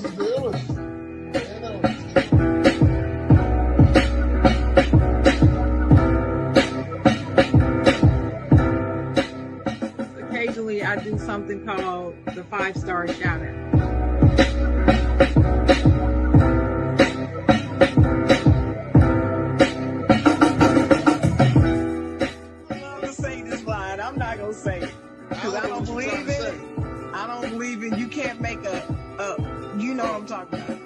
Occasionally, I do something called the 5-star shout out. I'm not gonna say it because I don't believe in it. I don't believe in. You can't make a. You know what I'm talking about.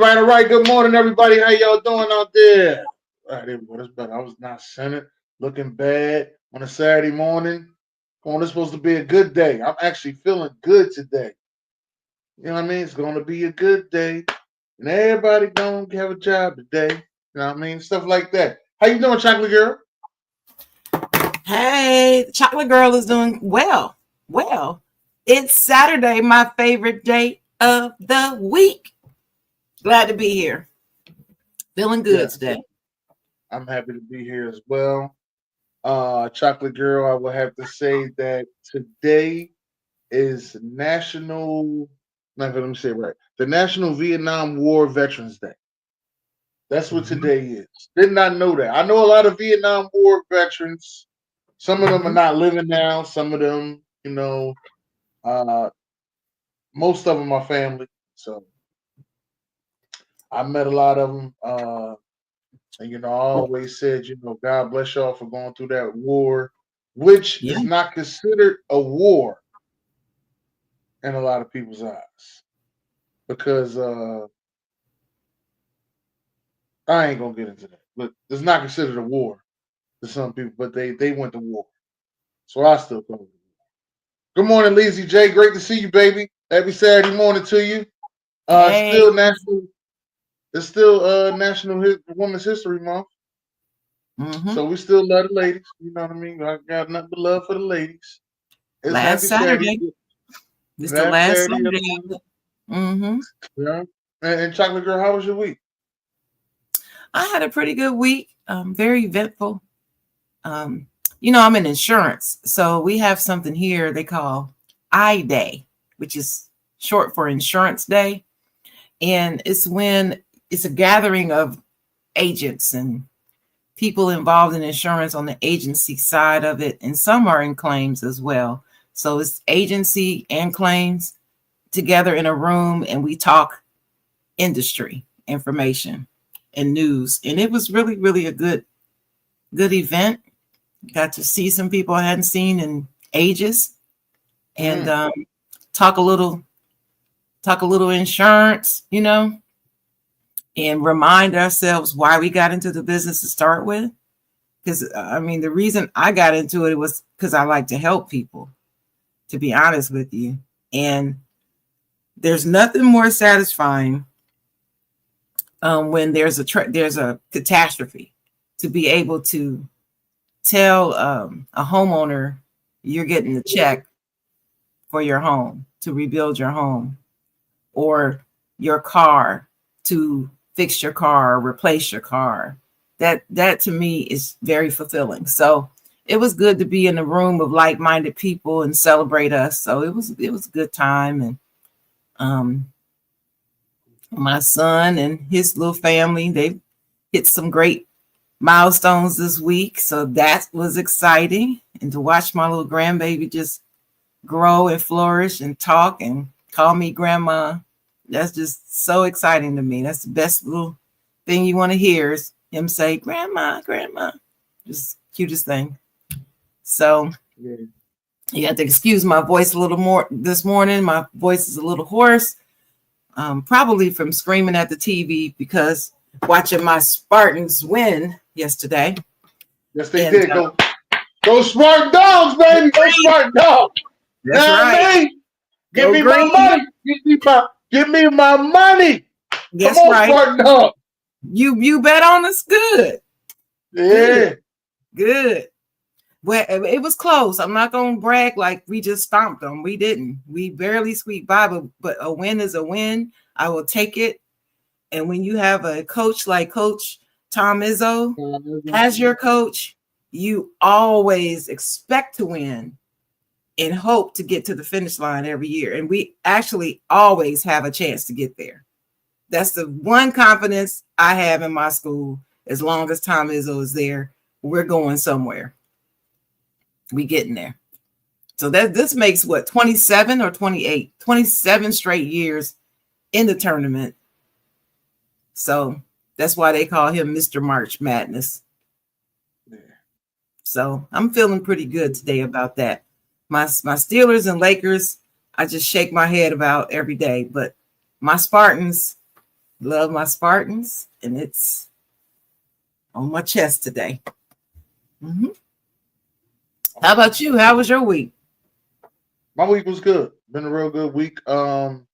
All right. Good morning, everybody. How y'all doing out there? All right, there we go. That's better. I was not centered, looking bad on a Saturday morning. Come on, it's supposed to be a good day. I'm actually feeling good today. You know what I mean? It's going to be a good day. And everybody going to have a job today. You know what I mean? Stuff like that. How you doing, Chocolate Girl? Hey, the Chocolate Girl is doing well. Well, it's Saturday, my favorite day of the week. Glad to be here. Feeling good today. I'm happy to be here as well. Chocolate Girl, I will have to say that today is National, let me say it right, the National Vietnam War Veterans Day. That's what today is. Did not know that. I know a lot of Vietnam War veterans. Some of them are not living now. Some of them, most of them are family. So I met a lot of them. And, I always said, God bless y'all for going through that war, which is not considered a war in a lot of people's eyes. Because I ain't going to get into that. But it's not considered a war to some people, but they went to war. So I still call it a war. Good morning, Lazy J. Great to see you, baby. Happy Saturday morning to you. It's still National Women's History Month. So we still love the ladies. You know what I mean? I got nothing but love for the ladies. It's last Saturday. It's the last Saturday. Yeah. And Chocolate Girl, how was your week? I had a pretty good week. Very eventful. I'm in insurance. So we have something here they call I-Day, which is short for Insurance Day. And it's when it's a gathering of agents and people involved in insurance on the agency side of it. And some are in claims as well. So it's agency and claims together in a room, and we talk industry information and news. And it was really, really a good event. Got to see some people I hadn't seen in ages, and talk a little insurance, and remind ourselves why we got into the business to start with. Because the reason I got into it was because I like to help people, to be honest with you. And there's nothing more satisfying when there's a catastrophe, to be able to tell a homeowner you're getting the check for your home to rebuild your home, or your car to fix your car or replace your car. That to me is very fulfilling. So it was good to be in a room of like-minded people and celebrate us. So it was a good time. And my son and his little family, they hit some great milestones this week. So that was exciting. And to watch my little grandbaby just grow and flourish and talk and call me grandma, that's just so exciting to me. That's the best little thing you want to hear, is him say, grandma, grandma. Just cutest thing. So you have to excuse my voice a little more this morning. My voice is a little hoarse, probably from screaming at the TV because watching my Spartans win yesterday. Yes, they did. Go Go Spartan Dogs, baby. Go Spartan Dogs. That's right. Give me my money. Give me my money. That's Come on, right. Spartan Dogs. You bet on us good. Yeah. Good. Well, it was close. I'm not gonna brag like we just stomped them. We didn't. We barely squeaked by, but a win is a win. I will take it. And when you have a coach like Coach Tom Izzo as your coach, you always expect to win and hope to get to the finish line every year. And we actually always have a chance to get there. That's the one confidence I have in my school. As long as Tom Izzo is there, we're going somewhere. We getting there. So this makes what, 27 or 28? 27 straight years in the tournament. So that's why they call him Mr. March Madness. Yeah. So I'm feeling pretty good today about that. My Steelers and Lakers, I just shake my head about every day. But my Spartans, love my Spartans, and it's on my chest today. Mm-hmm. How about you? How was your week? My week was good. Been a real good week. I'm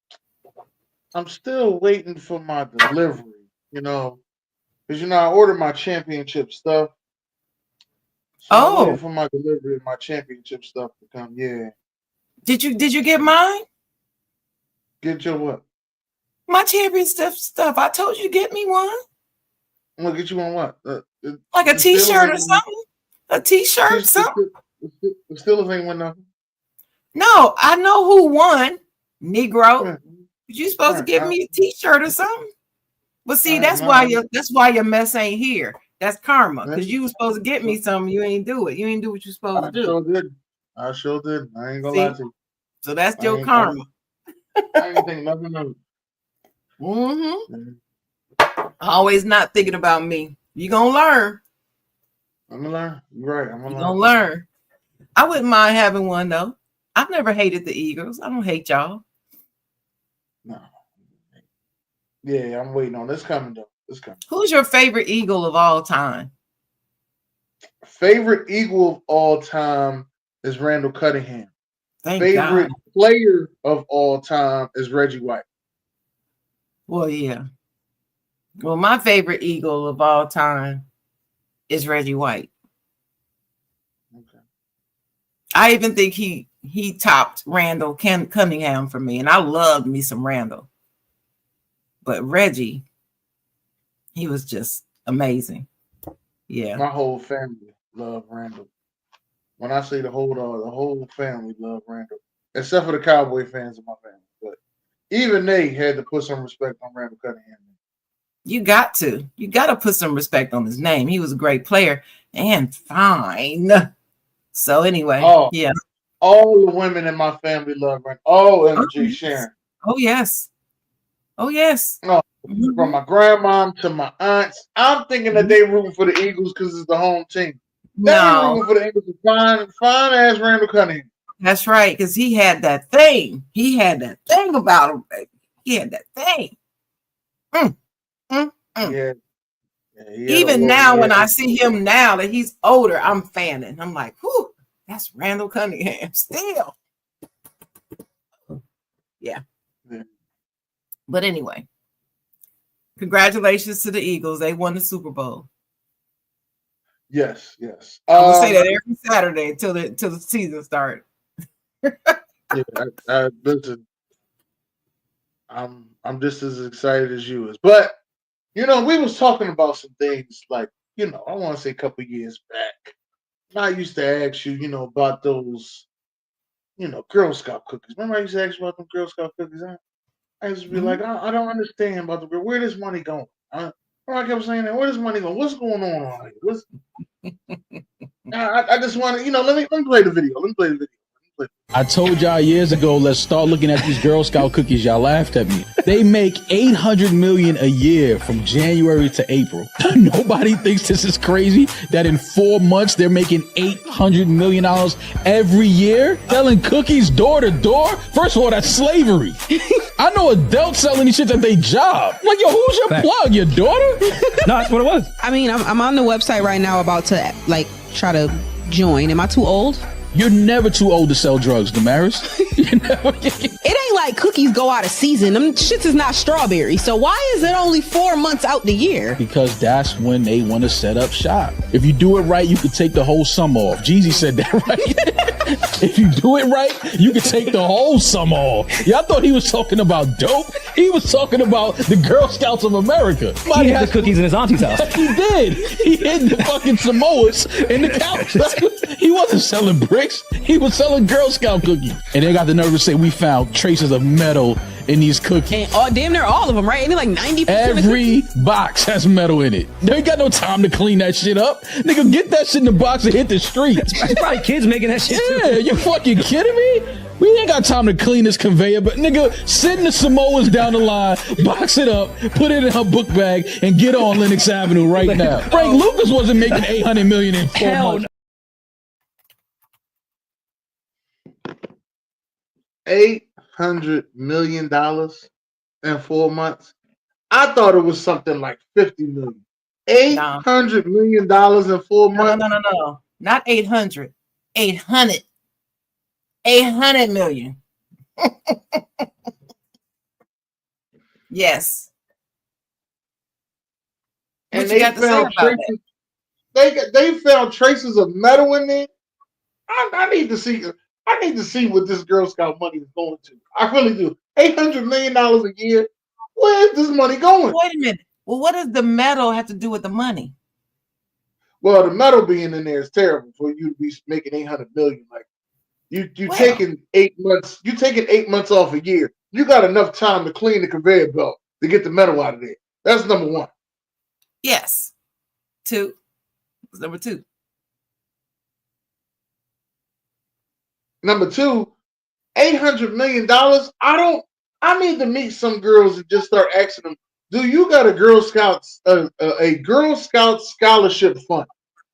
still waiting for my delivery, because I ordered my championship stuff. So I'm waiting for my delivery of my championship stuff to come. Yeah. Did you get mine? Get your what? My championship stuff. I told you to get me one. I'm gonna get you on what? Like a T-shirt or something? A T-shirt, something? The Steelers ain't win nothing. No, I know who won. Negro. Yeah. You supposed to give me a T-shirt or something? But see, that's why your mess ain't here. That's karma. Because you was supposed to get me something, you ain't do it. You ain't do what you're supposed to do. I sure did. I ain't gonna lie to you. So that's your karma. I ain't think nothing of it. Mm-hmm. Always not thinking about me. You gonna learn. I'm gonna learn. You're right. I'm gonna learn. I wouldn't mind having one though. I've never hated the Eagles. I don't hate y'all. No. Yeah, I'm waiting on this coming though. It's coming. Who's your favorite Eagle of all time? Favorite Eagle of all time is Randall Cunningham. Favorite player of all time is Reggie White. Well, yeah. Well, my favorite Eagle of all time is Reggie White. Okay. I even think he topped Randall Cunningham for me, and I loved me some Randall. But Reggie, he was just amazing. Yeah. My whole family loved Randall. When I say the whole family loved Randall, except for the Cowboy fans of my family. But even they had to put some respect on Randall Cunningham. You got to put some respect on his name. He was a great player and fine. So anyway, yeah. All the women in my family love Randall. Oh, MG Sharon. Oh, yes. Oh, yes. No, from my grandmom to my aunts. I'm thinking that they rooting for the Eagles because it's the home team. They rooting for the Eagles. Fine ass Randall Cunningham. That's right, because he had that thing. He had that thing about him, baby. He had that thing. Yeah. Even now, when I see him now that he's older, I'm fanning. I'm like, whew, that's Randall Cunningham still. Yeah. But anyway, congratulations to the Eagles. They won the Super Bowl. Yes. I will say that every Saturday till the season starts. Listen, I'm just as excited as you is. But we was talking about some things like, I want to say a couple years back. I used to ask you, about those, Girl Scout cookies. Remember I used to ask you about them Girl Scout cookies? I used to be like, I don't understand about where this money going. I kept saying that, where this money going? What's going on here? I just want to, let me play the video. I told y'all years ago, let's start looking at these Girl Scout cookies. Y'all laughed at me. They make $800 million a year from January to April. Nobody thinks this is crazy that in 4 months they're making $800 million every year selling cookies door to door. First of all, that's slavery. I know adults selling these shit at their job. Like, yo, who's your plug? Your daughter? No, that's what it was. I mean, I'm on the website right now about to try to join? Am I too old? You're never too old to sell drugs, Damaris. It ain't like cookies go out of season. Them shits is not strawberry. So why is it only 4 months out the year? Because that's when they want to set up shop. If you do it right, you could take the whole summer off. Jeezy said that, right? If you do it right, you could take the whole summer off. Y'all thought he was talking about dope? He was talking about the Girl Scouts of America. He hid the cookies in his auntie's house. He did. He hid the fucking Samoas in the couch. He wasn't selling bricks. He was selling Girl Scout cookies. And they got the nerve to say we found traces of metal in these cookies. And damn near all of them, right? Ain't it like 90%? Every box has metal in it. They ain't got no time to clean that shit up. Nigga, get that shit in the box and hit the streets. It's probably kids making that shit too. Yeah, you fucking kidding me? We ain't got time to clean this conveyor, but nigga, send the Samoas down the line, box it up, put it in her book bag, and get on Lenox Avenue right now. Frank Lucas wasn't making $800 million in 4 months. $800 million in 4 months. I thought it was something like 50 million. $800 million in 4 months. No. Not 800. 800. 800 million. Yes. And What they you got to say found about traces. They found traces of metal in there. I need to see what this Girl Scout money is going to. I really do. $800 million a year. Where is this money going? Wait a minute. Well, what does the metal have to do with the money? Well, the metal being in there is terrible for you to be making $800 million. Like you taking 8 months. You taking 8 months off a year. You got enough time to clean the conveyor belt to get the metal out of there. That's number one. Yes. Two. What's number two? Number two, $800 million. I need to meet some girls and just start asking them, do you got a Girl Scouts, a Girl Scout scholarship fund?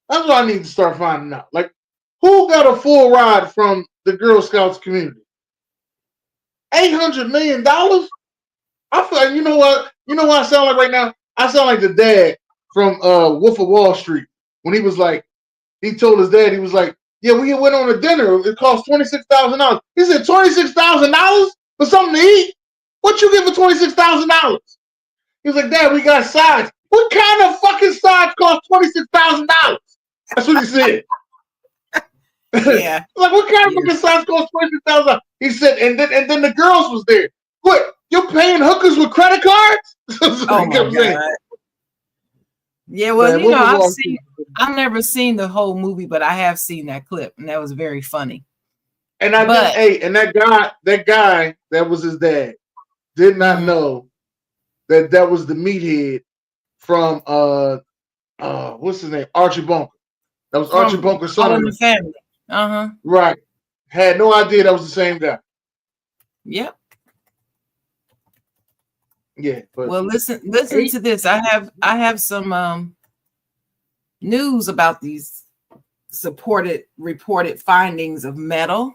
That's what I need to start finding out. Like, who got a full ride from the Girl Scouts community? $800 million? I feel like, you know what I sound like right now? I sound like the dad from Wolf of Wall Street when he was like, he told his dad, he was like, yeah, we went on a dinner. It cost $26,000. He said, $26,000 for something to eat? What you get for $26,000? He was like, Dad, we got sides. What kind of fucking sides cost $26,000? That's what he said. Yeah. Like, what kind of fucking sides cost $26,000? He said, and then the girls was there. What? You're paying hookers with credit cards? Oh my God. Yeah, well, man, I've never seen the whole movie, but I have seen that clip, and that was very funny. And that guy that was his dad did not know that was the meathead from what's his name? Archie Bunker. That was Archie Bunker's son. In the family. Uh-huh. Right. Had no idea that was the same guy. Yep. Yeah, but well, listen to this. I have some news about these reported findings of metal.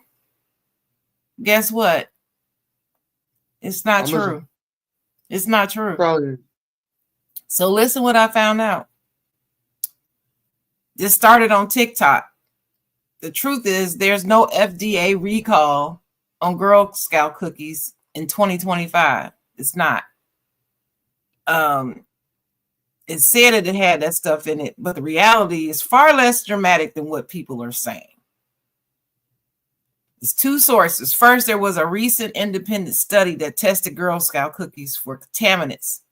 Guess what? It's not true. It's not true. Probably. So listen what I found out. This started on TikTok. The truth is there's no FDA recall on Girl Scout cookies in 2025. It's not. It said it had that stuff in it, but the reality is far less dramatic than what people are saying. There's two sources. First, there was a recent independent study that tested Girl Scout cookies for contaminants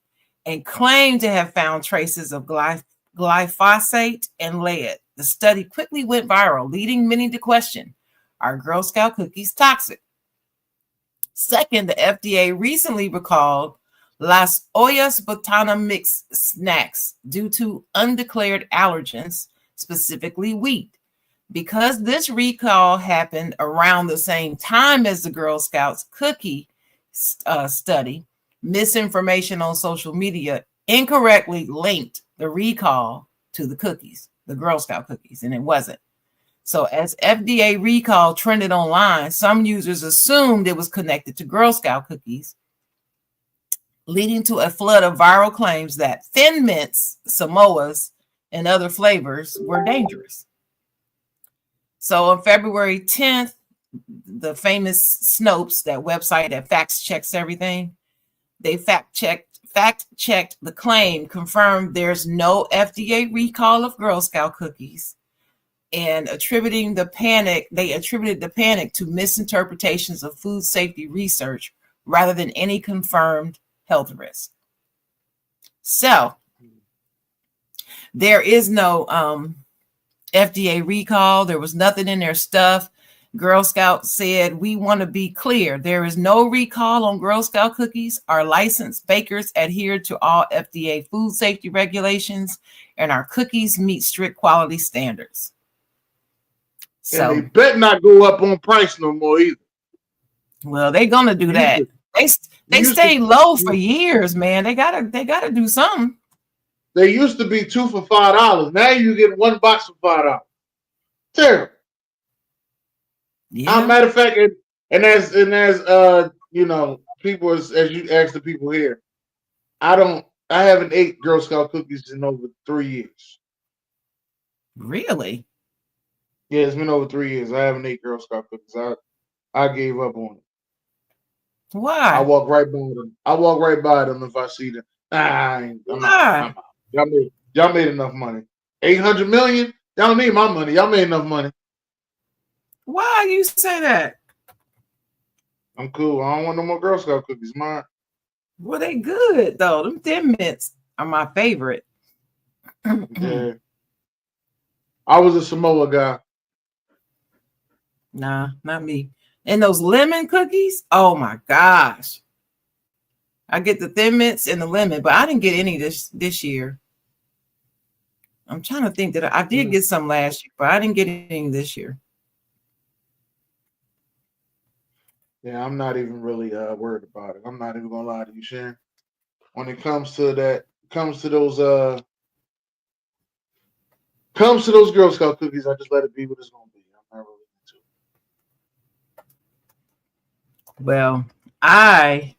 and claimed to have found traces of glyphosate and lead. The study quickly went viral, leading many to question, are Girl Scout cookies toxic? Second, the FDA recently recalled Las Ollas Botana mix snacks due to undeclared allergens, specifically wheat. Because this recall happened around the same time as the Girl Scouts cookie study, misinformation on social media incorrectly linked the recall to the cookies, the Girl Scout cookies, and it wasn't. So as FDA recall trended online, some users assumed it was connected to Girl Scout cookies, leading to a flood of viral claims that Thin Mints, Samoas, and other flavors were dangerous. So on February 10th, the famous Snopes, that website that fact checks everything, they fact checked the claim, confirmed there's no FDA recall of Girl Scout cookies, and they attributed the panic to misinterpretations of food safety research rather than any confirmed health risk. So there is no FDA recall. There was nothing in their stuff. Girl Scouts said, we want to be clear. There is no recall on Girl Scout cookies. Our licensed bakers adhere to all FDA food safety regulations, and our cookies meet strict quality standards. So, and they better not go up on price no more either. Well, they're gonna do that. They stayed low for years, man. They gotta do something. They used to be 2 for $5. Now you get 1 box for $5. Terrible. Yeah. Matter of fact, and as you know, people as you ask the people here, I haven't ate Girl Scout cookies in over 3 years. Really? Yeah, it's been over 3 years. I haven't ate Girl Scout cookies. I gave up on it. Why? I walk right by them if I see them. I'm out. Y'all made enough money. 800 million? Y'all don't need my money. Y'all made enough money. Why you say that? I'm cool. I don't want no more Girl Scout cookies, man. Well, they good though. Them Thin Mints are my favorite. Yeah. I was a Samoa guy. Nah, not me. And those lemon cookies, oh my gosh. I get the Thin Mints and the lemon, but I didn't get any this year. I'm trying to think that I did get some last year, but I didn't get any this year. Yeah, I'm not even really worried about it. I'm not even gonna lie to you, Sharon. When it comes to those Girl Scout cookies, I just let it be what it's gonna be. I'm not really into it. Well, I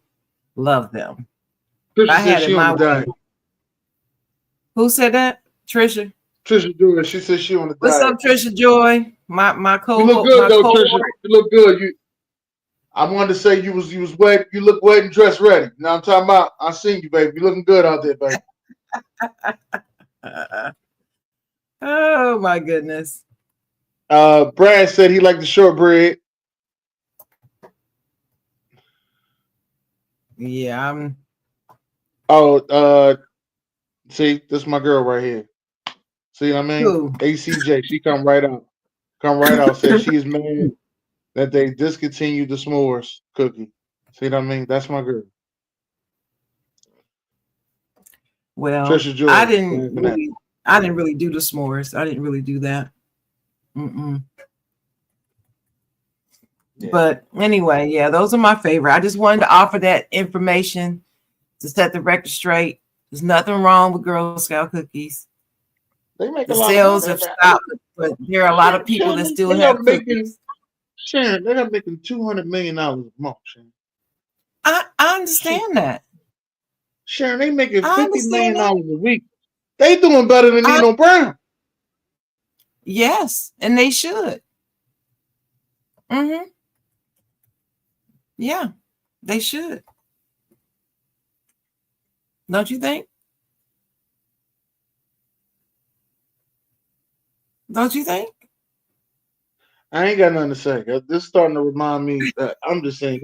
love them. Trisha I said had she in my on the diet. Who said that? Trisha. Trisha Joy. She said she on the What's diet. up, Trisha Joy? My co-host. You look good though, Trisha. You look good. I wanted to say you was wet. You look wet and dressed ready. Now I'm talking about. I seen you, baby. You looking good out there, baby. Oh my goodness. Brad said he liked the shortbread. Yeah, See, this is my girl right here. See what I mean? Who? ACJ. She come right out. Said she's mad that they discontinued the s'mores cookie. See what I mean? That's my girl. Well, Trisha Joy. I didn't really do the s'mores. I didn't really do that. Yeah. But anyway, yeah, those are my favorite. I just wanted to offer that information to set the record straight. There's nothing wrong with Girl Scout cookies. They make the a lot sales of have stopped, but there are a lot of people that still have cookies. Sharon, they're not making $200 million a month, Sharon. I understand that. Sharon, they making $50 million a week. They doing better than Nino Brown. Yes, and they should. Yeah, they should. Don't you think? Don't you think? I ain't got nothing to say. This is starting to remind me that I'm just saying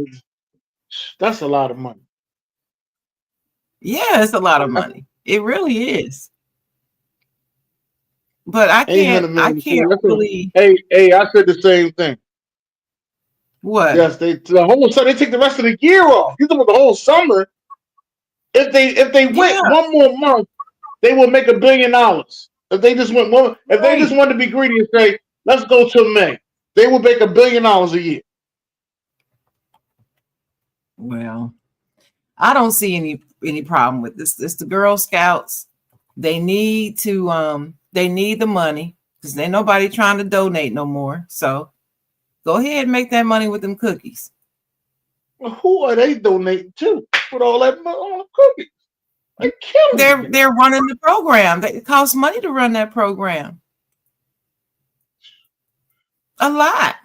that's a lot of money. Yeah, it's a lot of money. It really is. But I can't really. Hey, I said the same thing. What? Yes, they take the rest of the year off. You talking about the whole summer? If they went one more month, they will make $1 billion. If they just went they just wanted to be greedy and say, let's go till May, they will make $1 billion a year. Well, I don't see any problem with this. It's the Girl Scouts. They need to they need the money because ain't nobody trying to donate no more. So go ahead and make that money with them cookies. Well, who are they donating to with all that money on the cookies? They're running the program. It costs money to run that program. A lot.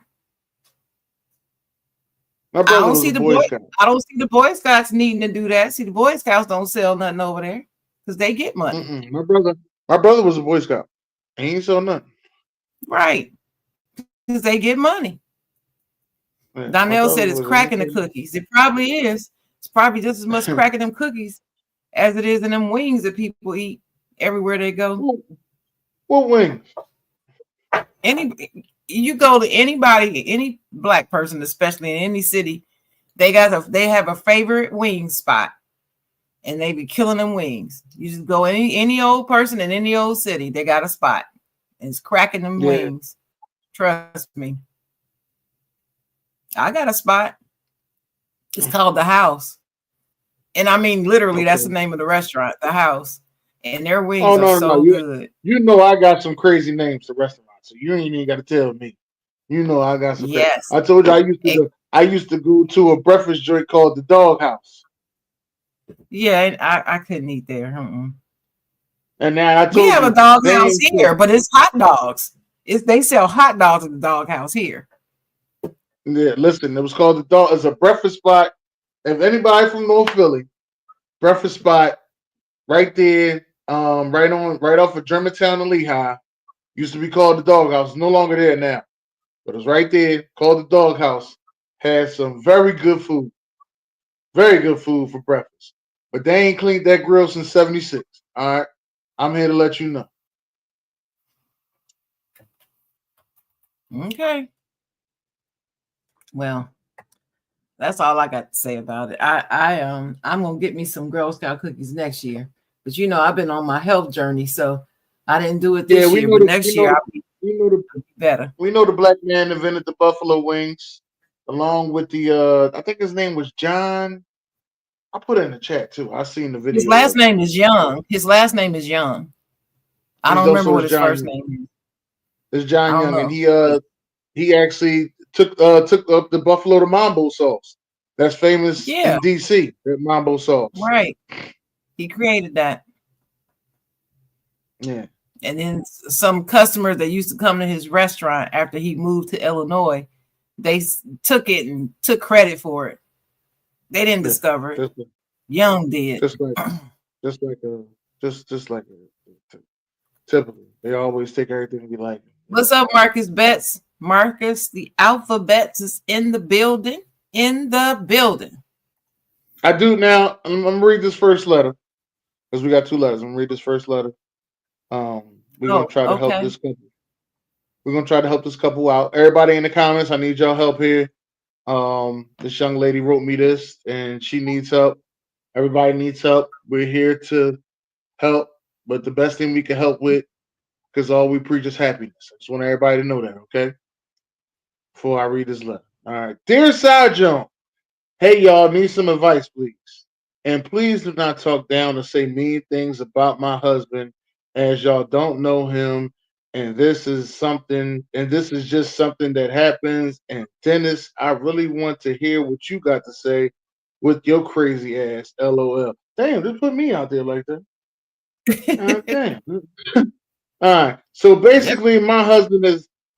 My brother was a Boy Scout. I don't see the Boy Scouts needing to do that. See, the Boy Scouts don't sell nothing over there because they get money. My brother was a Boy Scout. He ain't sell nothing. Right. Because they get money. Yeah, Donnell said it's cracking the cookies. It probably is. It's probably just as much cracking them cookies as it is in them wings that people eat everywhere they go. What wings? You go to anybody, any black person, especially in any city, they have a favorite wing spot, and they be killing them wings. You just go any old person in any old city, they got a spot, and it's cracking them wings. Trust me. I got a spot. It's called The House. And I mean, literally, that's the name of the restaurant, The House. And their wings are so good. You know I got some crazy names to restaurants, so you ain't even got to tell me. You know I got some. Yes. I told you I used to go to a breakfast joint called the Dog House. Yeah, I couldn't eat there. And now I told we have a dog house here, but it's hot dogs. They sell hot dogs at the Dog House here. Yeah, listen, it was called the Dog. It's a breakfast spot. If anybody from North Philly, breakfast spot right there, right off of Germantown and Lehigh, used to be called the Dog House. No longer there now, but it's right there, called the Dog House. Had some very good food for breakfast. But they ain't cleaned that grill since '76. All right, I'm here to let you know. Okay. Well, that's all I got to say about it. I'm gonna get me some Girl Scout cookies next year. But you know, I've been on my health journey, so I didn't do it this year. But next year I'll be better. We know the black man invented the buffalo wings, along with the I think his name was John. I put it in the chat too. I seen the video. His last name is Young. I don't remember what his first name is. It's John Young, and he actually took up the Buffalo to Mambo sauce. That's famous in DC. That Mambo sauce. Right. He created that. Yeah. And then some customers that used to come to his restaurant after he moved to Illinois, they took it and took credit for it. They didn't discover it. Young did. Just like typical. They always take everything and be like. What's up, Marcus Betts? Marcus, the alphabet is in the building. I do now. I'm gonna read this first letter because we got two letters. I'm gonna read this first letter. We're gonna try to help this couple. We're gonna try to help this couple out. Everybody in the comments, I need y'all help here. This young lady wrote me this, and she needs help. Everybody needs help. We're here to help, but the best thing we can help with, because all we preach is happiness. I just want everybody to know that, okay? Before I read this letter. All right. Dear Side Jawn, hey, y'all, need some advice, please. And please do not talk down or say mean things about my husband, as y'all don't know him. And this is just something that happens. And Dennis, I really want to hear what you got to say with your crazy ass. LOL. Damn, just put me out there like that. Okay. All right. So basically, my husband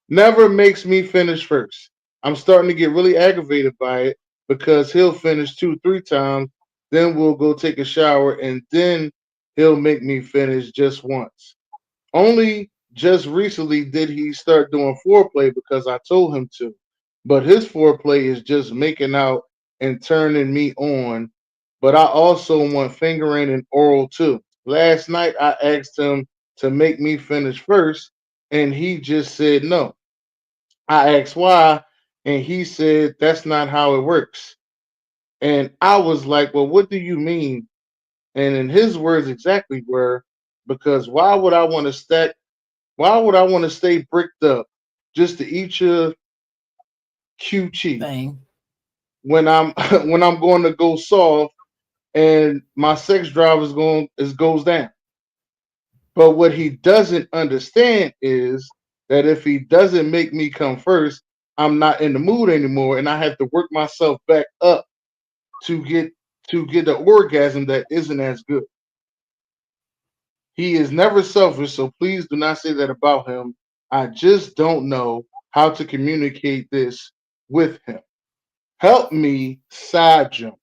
never makes me finish first. I'm starting to get really aggravated by it because he'll finish 2-3 times, then we'll go take a shower, and then he'll make me finish just once. Only just recently did he start doing foreplay because I told him to. But his foreplay is just making out and turning me on. But I also want fingering and oral too. Last night I asked him to make me finish first, and he just said no. I asked why, and he said that's not how it works. And I was like, well, what do you mean? And in his words exactly were, because why would I want to stay bricked up just to eat your QT when I'm going to go soft and my sex drive goes down. But what he doesn't understand is that if he doesn't make me come first, I'm not in the mood anymore, and I have to work myself back up to get the orgasm that isn't as good. He is never selfish, so please do not say that about him. I just don't know how to communicate this with him. Help me, Side Jawn.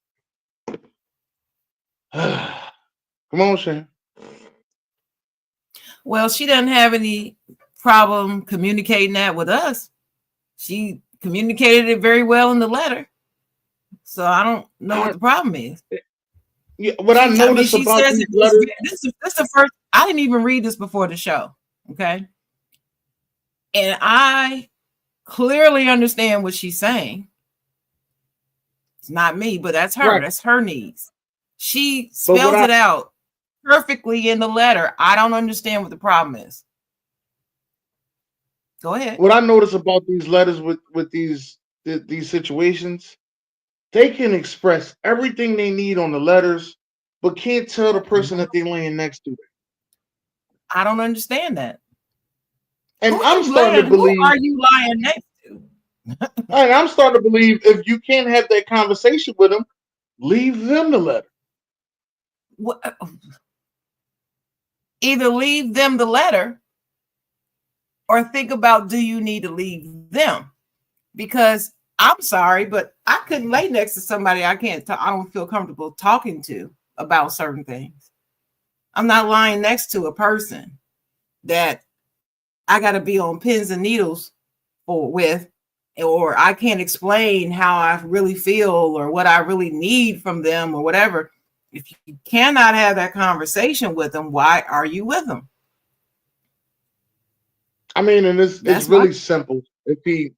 Come on, Shane. Well, she doesn't have any problem communicating that with us. She communicated it very well in the letter. So I don't know what the problem is. Yeah, what I noticed she about says these letters. this is the first. I didn't even read this before the show. Okay. And I clearly understand what she's saying. It's not me, but that's her. Right. That's her needs. She spells it out perfectly in the letter. I don't understand what the problem is. Go ahead. What I notice about these letters with these situations, they can express everything they need on the letters, but can't tell the person that they're laying next to. I don't understand that. And I'm starting to believe. Who are you lying next to? And I'm starting to believe if you can't have that conversation with them, leave them the letter. Either leave them the letter or think about, do you need to leave them? Because I'm sorry, but I couldn't lay next to somebody I don't feel comfortable talking to about certain things. I'm not lying next to a person that I got to be on pins and needles with, or I can't explain how I really feel or what I really need from them or whatever. If you cannot have that conversation with them, why are you with them? I mean, and it's really simple. If he,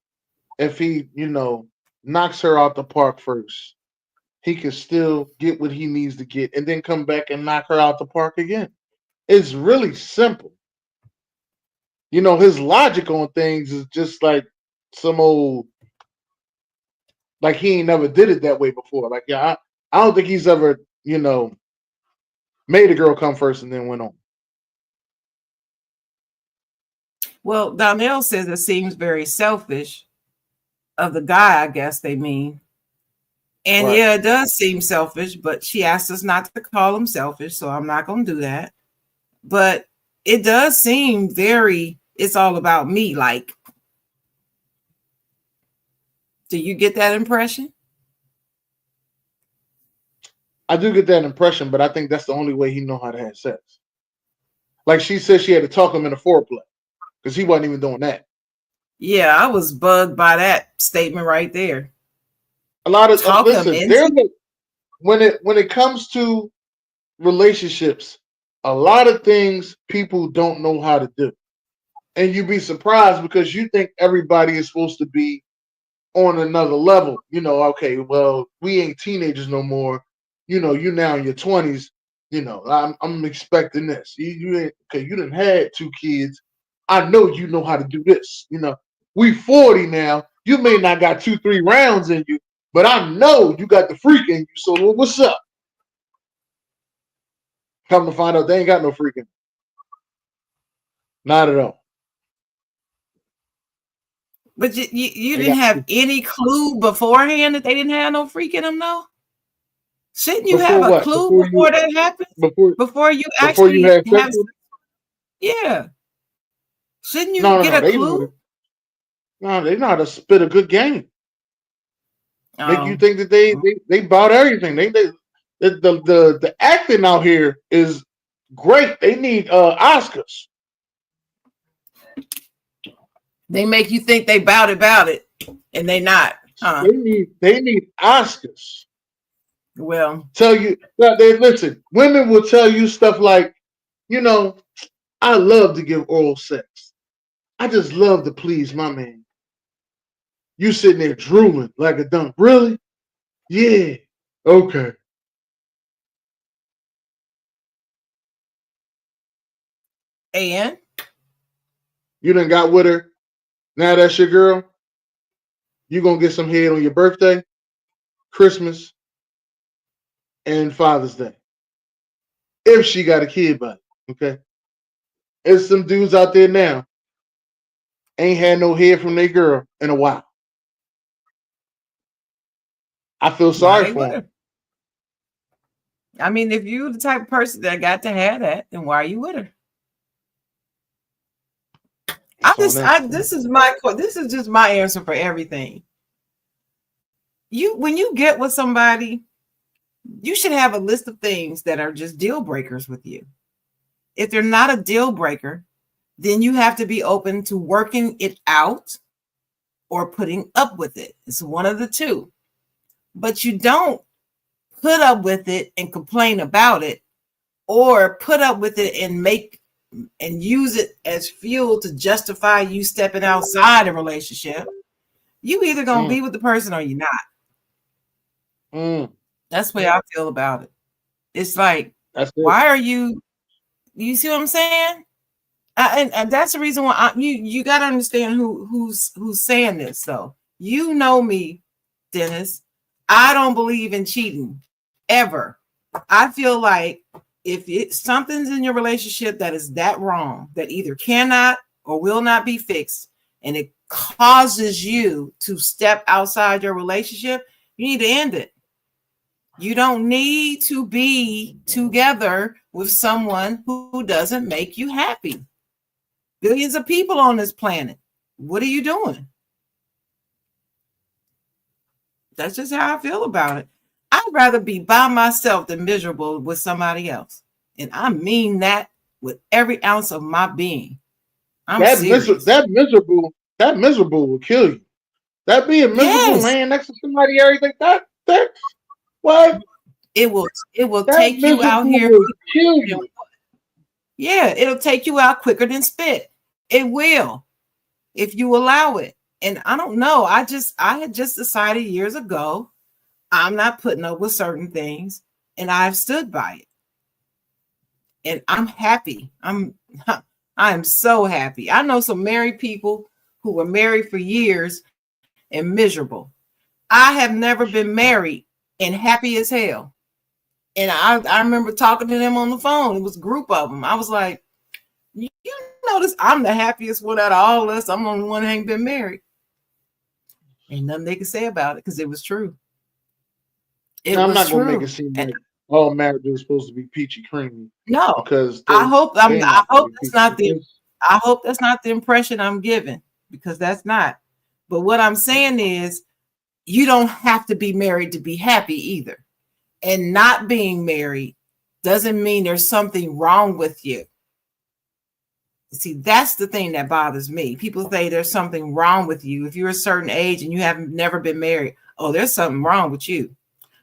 knocks her out the park first, he can still get what he needs to get and then come back and knock her out the park again. It's really simple. His logic on things is just like some old, like he ain't never did it that way before. Like, I don't think he's ever, made a girl come first and then went on. Well, Donnell says it seems very selfish of the guy, I guess they mean. And right. Yeah, it does seem selfish, but she asked us not to call him selfish, so I'm not going to do that. But it does seem it's all about me. Like, do you get that impression? I do get that impression, but I think that's the only way he know how to have sex. Like she said, she had to talk him into foreplay because he wasn't even doing that. Yeah, I was bugged by that statement right there. A lot of when it comes to relationships, a lot of things people don't know how to do, and you'd be surprised because you think everybody is supposed to be on another level. Okay, well, we ain't teenagers no more. You now in your 20s. I'm expecting this. You ain't okay. You done had 2 kids. I know you know how to do this. We 40 now. You may not got 2-3 rounds in you, but I know you got the freak in you. So what's up? Come to find out, they ain't got no freaking. Not at all. But you didn't have any clue beforehand that they didn't have no freak in them, though? Shouldn't you have a clue before that happens? Before you actually have yeah. Shouldn't you get a clue? They know how to spit a good game. Make you think that they bought everything. The acting out here is great. They need Oscars. They make you think they about it, and they not. Huh? They need Oscars. Well, tell you that listen. Women will tell you stuff like, I love to give oral sex. I just love to please my man. You sitting there drooling like a dump. Really? Yeah. Okay. And you done got with her. Now that's your girl. You gonna get some head on your birthday, Christmas, and Father's Day. If she got a kid by it, okay? There's some dudes out there now ain't had no head from their girl in a while. I feel sorry for him. I mean, if you're the type of person that got to have that, then why are you with her? This is just my answer for everything. When you get with somebody, you should have a list of things that are just deal breakers with you. If they're not a deal breaker, then you have to be open to working it out or putting up with it. It's one of the two. But you don't put up with it and complain about it, or put up with it and use it as fuel to justify you stepping outside a relationship. You either gonna be with the person or you're not. That's the way I feel about it. It's like, why are you see what I'm saying? And that's the reason why you got to understand who's saying this. So you know me, Dennis. I don't believe in cheating ever. I feel like if something's in your relationship that is that wrong, that either cannot or will not be fixed, and it causes you to step outside your relationship, you need to end it. You don't need to be together with someone who doesn't make you happy. Billions of people on this planet. What are you doing? That's just how I feel about it. I'd rather be by myself than miserable with somebody else. And I mean that with every ounce of my being. That miserable will kill you. That being miserable, laying next to somebody, everything, that what? It will take you out here. Kill you. Yeah, it'll take you out quicker than spit. It will, if you allow it. And I don't know. I had just decided years ago, I'm not putting up with certain things, and I've stood by it. And I'm happy. I'm so happy. I know some married people who were married for years and miserable. I have never been married and happy as hell. And I remember talking to them on the phone. It was a group of them. I was like, you notice I'm the happiest one out of all of us. I'm the only one who ain't been married. Ain't nothing they could say about it because it was true. I'm not going to make it seem like all marriage is supposed to be peachy creamy. No, because I hope that's not the impression I'm giving, because that's not. But what I'm saying is, you don't have to be married to be happy either. And not being married doesn't mean there's something wrong with you. See, that's the thing that bothers me. People say there's something wrong with you. If you're a certain age and you haven't never been married, oh, there's something wrong with you.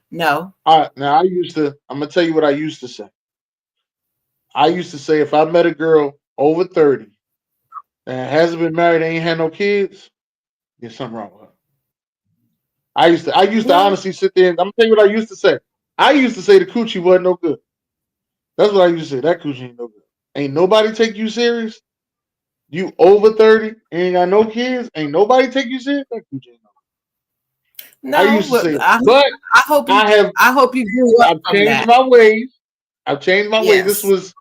No. All right. Now, I'm going to tell you what I used to say. I used to say, if I met a girl over 30 and hasn't been married, ain't had no kids, there's something wrong with her. I used to honestly sit there and I'm going to tell you what I used to say. I used to say the coochie wasn't no good. That's what I used to say. That coochie ain't no good. Ain't nobody take you serious. You over 30, ain't got no kids. Ain't nobody take you serious. That coochie ain't no good. I used to say that. But I hope you grew up. I've changed my ways.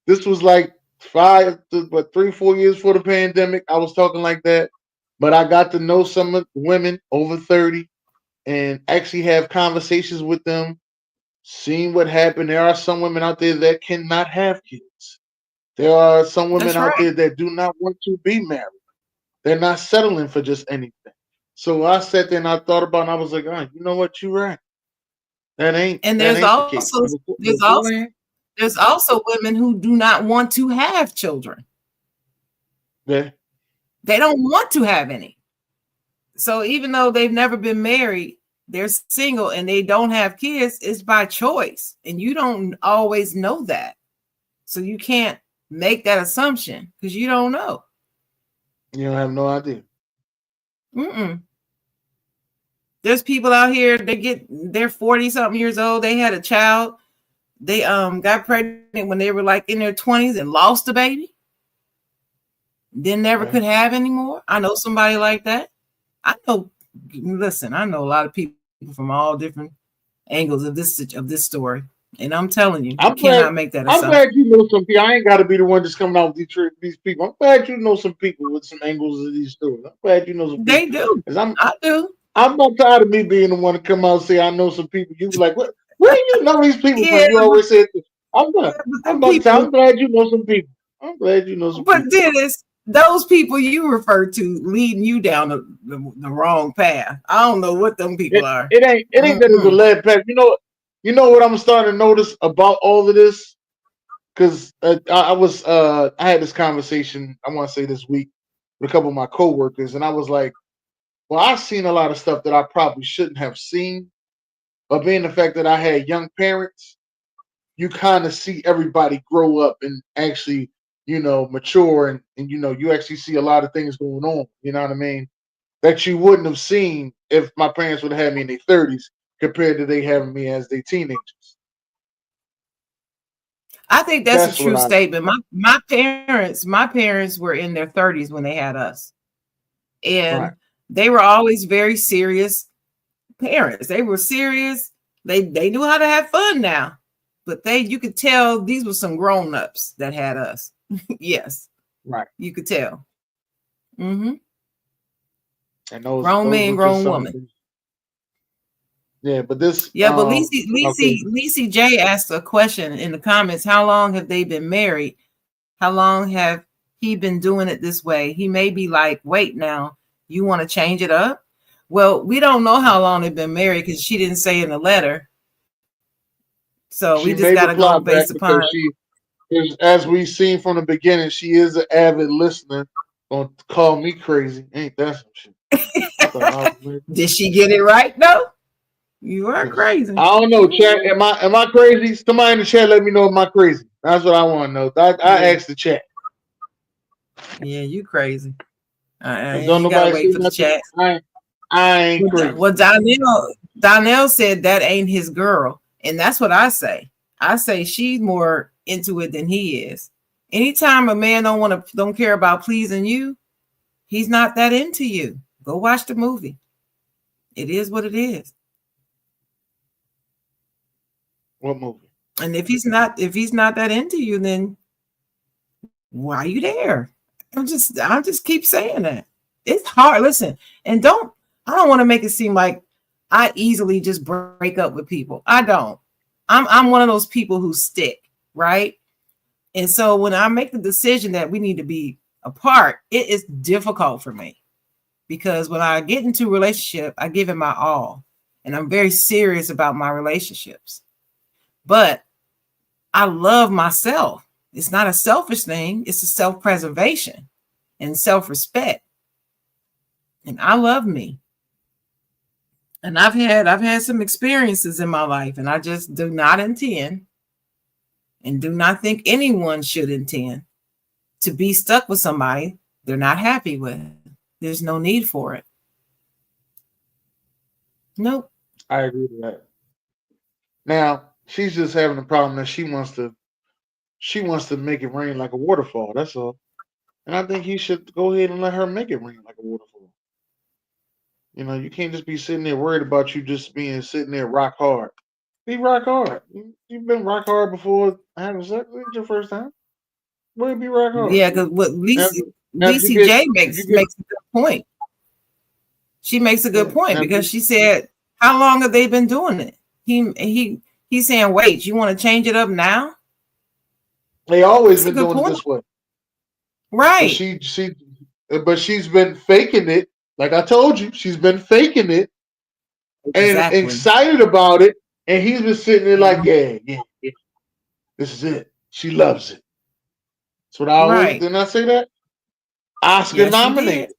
This was like 3-4 years before the pandemic. I was talking like that. But I got to know some women over 30 and actually have conversations with them, seeing what happened. There are some women out there that cannot have kids. There are some women out there that do not want to be married. They're not settling for just anything. So I sat there and I thought about it, and I was like, oh, you know what? You're right. That ain't. And there's also women who do not want to have children. Yeah. They don't want to have any. So even though they've never been married, they're single and they don't have kids, it's by choice. And you don't always know that. So you can't make that assumption because you don't know. You don't have no idea. There's people out here, they're 40-something years old. They had a child. They got pregnant when they were like in their 20s and lost the baby. Then never could have anymore. I know somebody like that. I know a lot of people from all different angles of this story. And I'm telling you, you cannot make that assumption. I'm glad you know some people. I ain't got to be the one just coming out with these people. I'm glad you know some people with some angles of these stories. I'm glad you know some people. They do. I do. I'm not tired of me being the one to come out and say I know some people. You be like, where do you know these people from? You always say, I'm glad you know some people. I'm glad you know some people. But Dennis, those people you refer to leading you down the wrong path. I don't know what them people are. It ain't that it's a lead path. You know what I'm starting to notice about all of this? Because I had this conversation, I want to say this week, with a couple of my coworkers, and I was like, well, I've seen a lot of stuff that I probably shouldn't have seen. But being the fact that I had young parents, you kind of see everybody grow up and actually, mature, and you actually see a lot of things going on, you know what I mean? That you wouldn't have seen if my parents would have had me in their 30s compared to they having me as they teenagers. I think that's a true statement. My parents were in their 30s when they had us. And they were always very serious parents. They were serious. They knew how to have fun now. But you could tell these were some grown-ups that had us. Yes. Right. You could tell. Mm-hmm. And those grown man, grown woman. Yeah, but this. Yeah, but Lacey J asked a question in the comments. How long have they been married? How long have he been doing it this way? He may be like, wait, now you want to change it up? Well, we don't know how long they've been married because she didn't say in the letter. So we just got to go based upon. As we've seen from the beginning, she is an avid listener. Gonna call me crazy? Ain't that some shit? Did she get it right though? You are crazy. I don't know, chat. Am I crazy? Somebody in the chat, let me know. Am I crazy? That's what I want to know. I asked the chat. Yeah, you crazy. Don't nobody wait for the chat. I ain't crazy. Well, Donnell said that ain't his girl, and that's what I say. I say she's more into it than he is. Anytime a man don't care about pleasing you, he's not that into you. Go watch the movie. It is what it is. What movie? And if he's not that into you, then why are you there? I just keep saying that. It's hard. Listen, and I don't want to make it seem like I easily just break up with people. I don't. I'm one of those people who stick, right? And so when I make the decision that we need to be apart, it is difficult for me because when I get into a relationship, I give it my all, and I'm very serious about my relationships. But I love myself. It's not a selfish thing. It's a self-preservation and self-respect. And I love me. And I've had some experiences in my life, and I just do not intend and do not think anyone should intend to be stuck with somebody they're not happy with. There's no need for it. Nope. I agree with that. Now, she's just having a problem that she wants to make it rain like a waterfall. That's all. And I think he should go ahead and let her make it rain like a waterfall. You can't just be sitting there worried about you just sitting there rock hard. Be rock hard. You've been rock hard before having sex. It's your first time. Where be rock hard? Yeah, because what Lacey J makes a good point. She makes a good point because she said, "How long have they been doing it?" He's saying, "Wait, you want to change it up now?" They always been doing it this way, right? But she's been faking it. Like I told you, she's been faking it and excited about it. And he's been sitting there like, yeah, this is it. She loves it. That's what I always didn't I say that? Oscar nominated.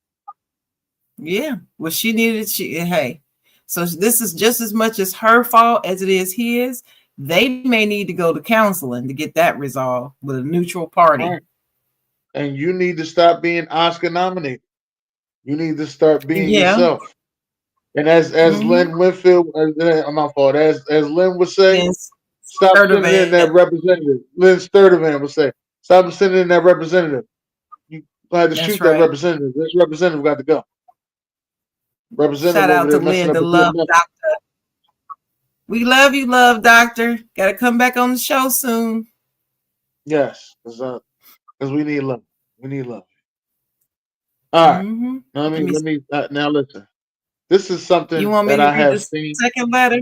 Yeah. Well, she needed hey. So this is just as much as her fault as it is his. They may need to go to counseling to get that resolved with a neutral party. Right. And you need to stop being Oscar nominated. You need to start being yourself. And as Lynn Winfield, my fault. As Lynn would say, stop sending in that representative. Lynn Sturtevant would say, stop sending in that representative. You had to shoot that representative. This representative got to go. Representative. Shout out to Lynn, the love doctor. We love you, love doctor. Got to come back on the show soon. Yes, because we need love. We need love. All right. Now listen. This is something that I have seen. Second letter?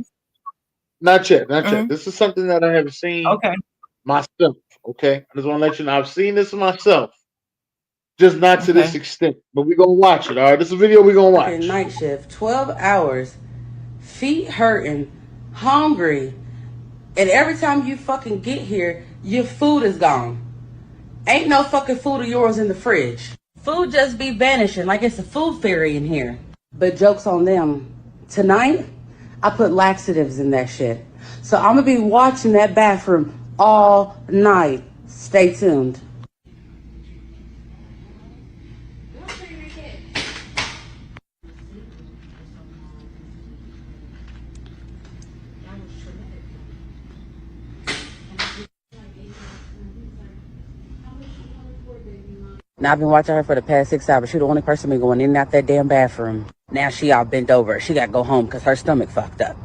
Not yet. This is something that I have seen myself. Okay. I just want to let you know I've seen this myself. just not to this extent. But we're gonna watch it. All right, this is a video we're gonna watch. Night shift, 12 hours, feet hurting, hungry, and every time you fucking get here, your food is gone. Ain't no fucking food of yours in the fridge. Food just be vanishing like it's a food fairy in here. But joke's on them. Tonight, I put laxatives in that shit. So I'm gonna be watching that bathroom all night. Stay tuned. Now I've been watching her for the past 6 hours. She the only person been going in and out that damn bathroom. Now she all bent over. She got to go home because her stomach fucked up.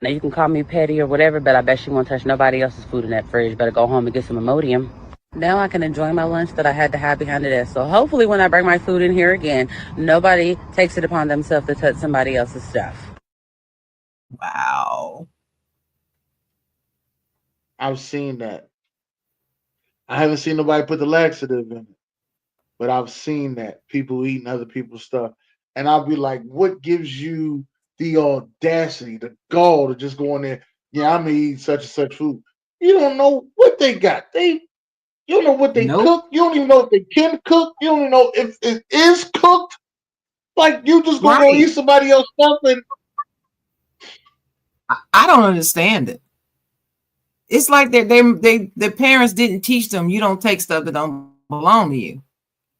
Now you can call me petty or whatever, but I bet she won't touch nobody else's food in that fridge. Better go home and get some Imodium. Now I can enjoy my lunch that I had to hide behind the desk. So hopefully when I bring my food in here again, nobody takes it upon themselves to touch somebody else's stuff. Wow. I've seen that. I haven't seen nobody put the laxative in it, but I've seen that. People eating other people's stuff. And I'll be like, what gives you the audacity, the gall to just go in there? Yeah, I'm going to eat such and such food. You don't know what they got. You don't know what they cook. You don't even know if they can cook. You don't even know if it is cooked. Like, you just going to go eat somebody else's stuff. And I don't understand it. It's like the parents didn't teach them you don't take stuff that don't belong to you.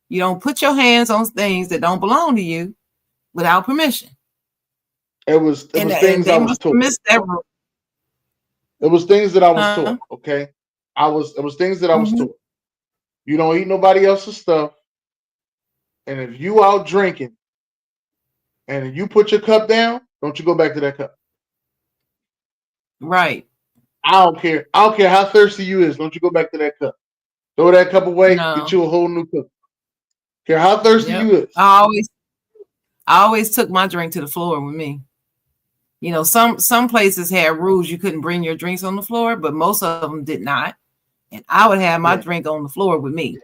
You don't put your hands on things that don't belong to you without permission. It was things I was taught. It was things that I was taught. Okay, it was things that I was taught. You don't eat nobody else's stuff, and if you out drinking, and you put your cup down, don't you go back to that cup. Right. I don't care. I don't care how thirsty you is. Don't you go back to that cup. Throw that cup away. No. Get you a whole new cup. Care how thirsty you is. I always took my drink to the floor with me. You know, some places had rules you couldn't bring your drinks on the floor, but most of them did not. And I would have my drink on the floor with me.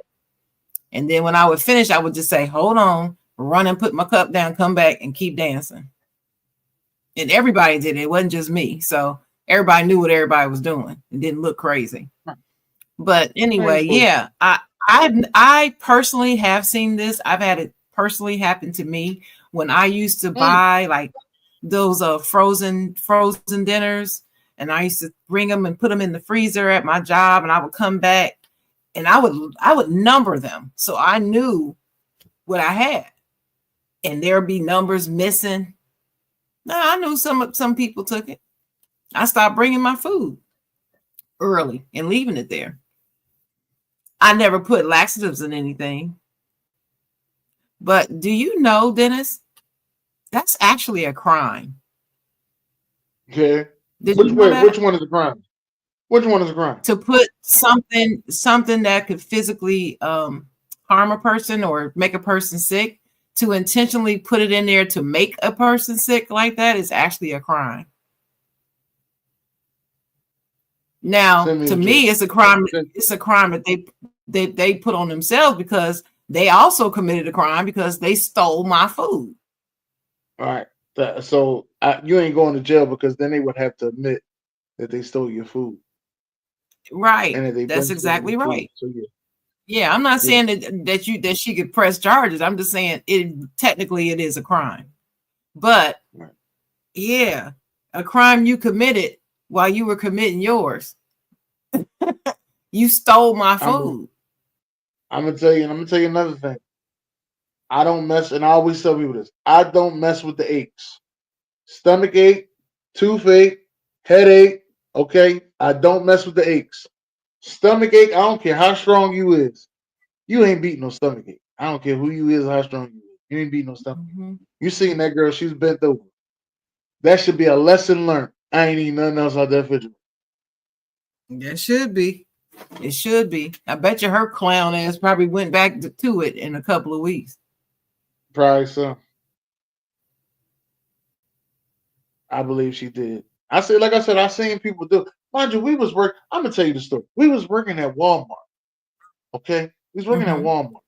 And then when I would finish, I would just say, hold on, run and put my cup down, come back and keep dancing. And everybody did it. It wasn't just me. So everybody knew what everybody was doing. It didn't look crazy. But anyway, yeah, I personally have seen this. I've had it personally happen to me when I used to buy like those frozen dinners, and I used to bring them and put them in the freezer at my job, and I would come back and I would number them so I knew what I had, and there'd be numbers missing. No, I knew some people took it. I stopped bringing my food early and leaving it there. I never put laxatives in anything. But do you know, Dennis, that's actually a crime. Okay. Which one is a crime? Which one is a crime? To put something that could physically harm a person or make a person sick, to intentionally put it in there to make a person sick like that is actually a crime. Now, to me, it's a crime. It's a crime that they put on themselves because they also committed a crime because they stole my food. All right. So you ain't going to jail because then they would have to admit that they stole your food. Right. That's exactly right. So, yeah, I'm not saying that she could press charges. I'm just saying technically it is a crime. But yeah, a crime you committed while you were committing yours. You stole my food. I'm gonna tell you another thing. I don't mess, and I always tell people this. I don't mess with the aches. Stomach ache, toothache, headache. Okay, I don't mess with the aches. Stomach ache, I don't care how strong you is. You ain't beating no stomach ache. I don't care who you is or how strong you is. You ain't beating no stomach ache. You seen that girl, she's bent over. That should be a lesson learned. I ain't eating nothing else out that refrigerator. That should be. It should be. I bet you her clown ass probably went back to it in a couple of weeks. Probably so. I believe she did. Like I said, I seen people do. Mind you, I'm gonna tell you the story. We was working at Walmart. Okay, we was working at Walmart,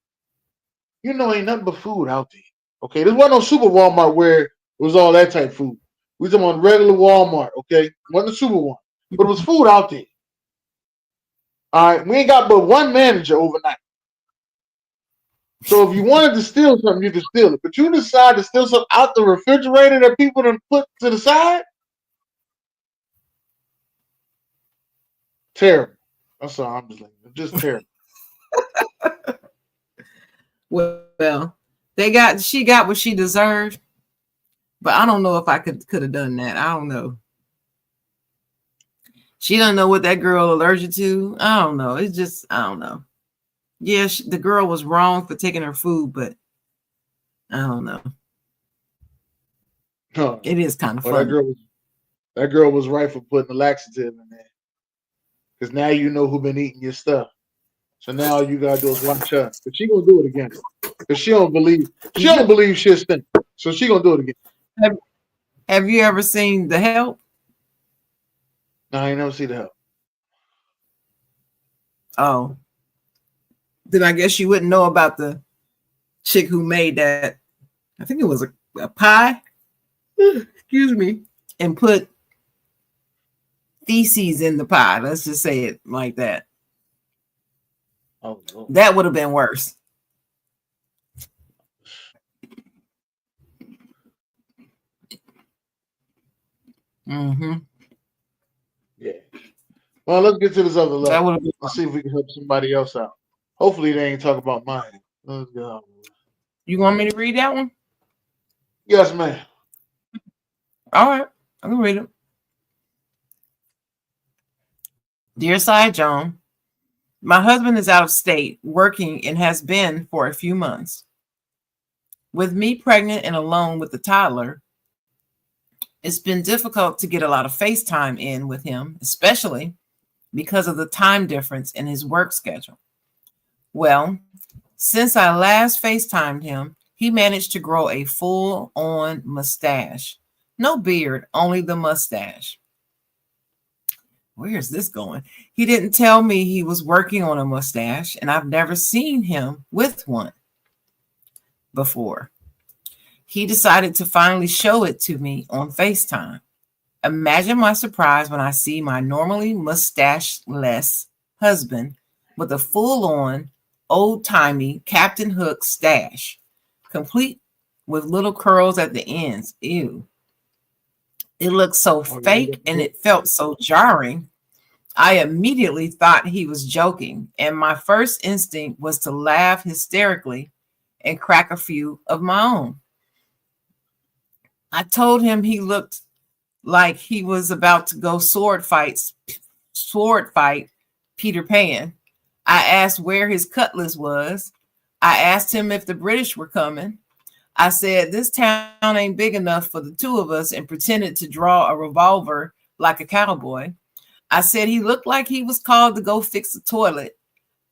You know, ain't nothing but food out there. Okay, this wasn't no super Walmart where it was all that type of food. We talking about regular Walmart. Okay, wasn't a super one, but it was food out there. All right, we ain't got but one manager overnight. So if you wanted to steal something, you could steal it. But you decide to steal something out the refrigerator that people done put to the side? Terrible. That's all I'm just like. Just terrible. Well, she got what she deserved, but I don't know if I could have done that. I don't know. She don't know what that girl allergic to. I don't know. It's just, I don't know. Yeah, the girl was wrong for taking her food, but I don't know. Huh. It is kind of funny. That girl was right for putting the laxative in there. Because now you know who been eating your stuff. So now all you gotta do is watch her. But she gonna do it again. Because she don't believe shit stink. So she gonna do it again. Have you ever seen The Help? No, I ain't never seen The Help. Oh. Then I guess you wouldn't know about the chick who made that. I think it was a pie. Excuse me. And put feces in the pie. Let's just say it like that. Oh, Lord. That would have been worse. Mm-hmm. Yeah. Well, let's get to this other level. Let's see if we can help somebody else out. Hopefully they ain't talk about mine. Let's go. You want me to read that one? Yes, ma'am. All right. I can read it. Dear Side Jawn, my husband is out of state working and has been for a few months. With me pregnant and alone with the toddler, it's been difficult to get a lot of FaceTime in with him, especially because of the time difference in his work schedule. Well, since I last FaceTimed him, he managed to grow a full-on mustache. No beard, only the mustache. Where is this going? He didn't tell me he was working on a mustache, and I've never seen him with one before. He decided to finally show it to me on FaceTime. Imagine my surprise when I see my normally mustache-less husband with a full-on, old-timey Captain Hook stash, complete with little curls at the ends. Ew. It looked so fake and it felt so jarring. I immediately thought he was joking, and my first instinct was to laugh hysterically and crack a few of my own. I told him he looked like he was about to go sword fight Peter Pan. I asked where his cutlass was. I asked him if the British were coming. I said, this town ain't big enough for the two of us, and pretended to draw a revolver like a cowboy. I said he looked like he was called to go fix the toilet.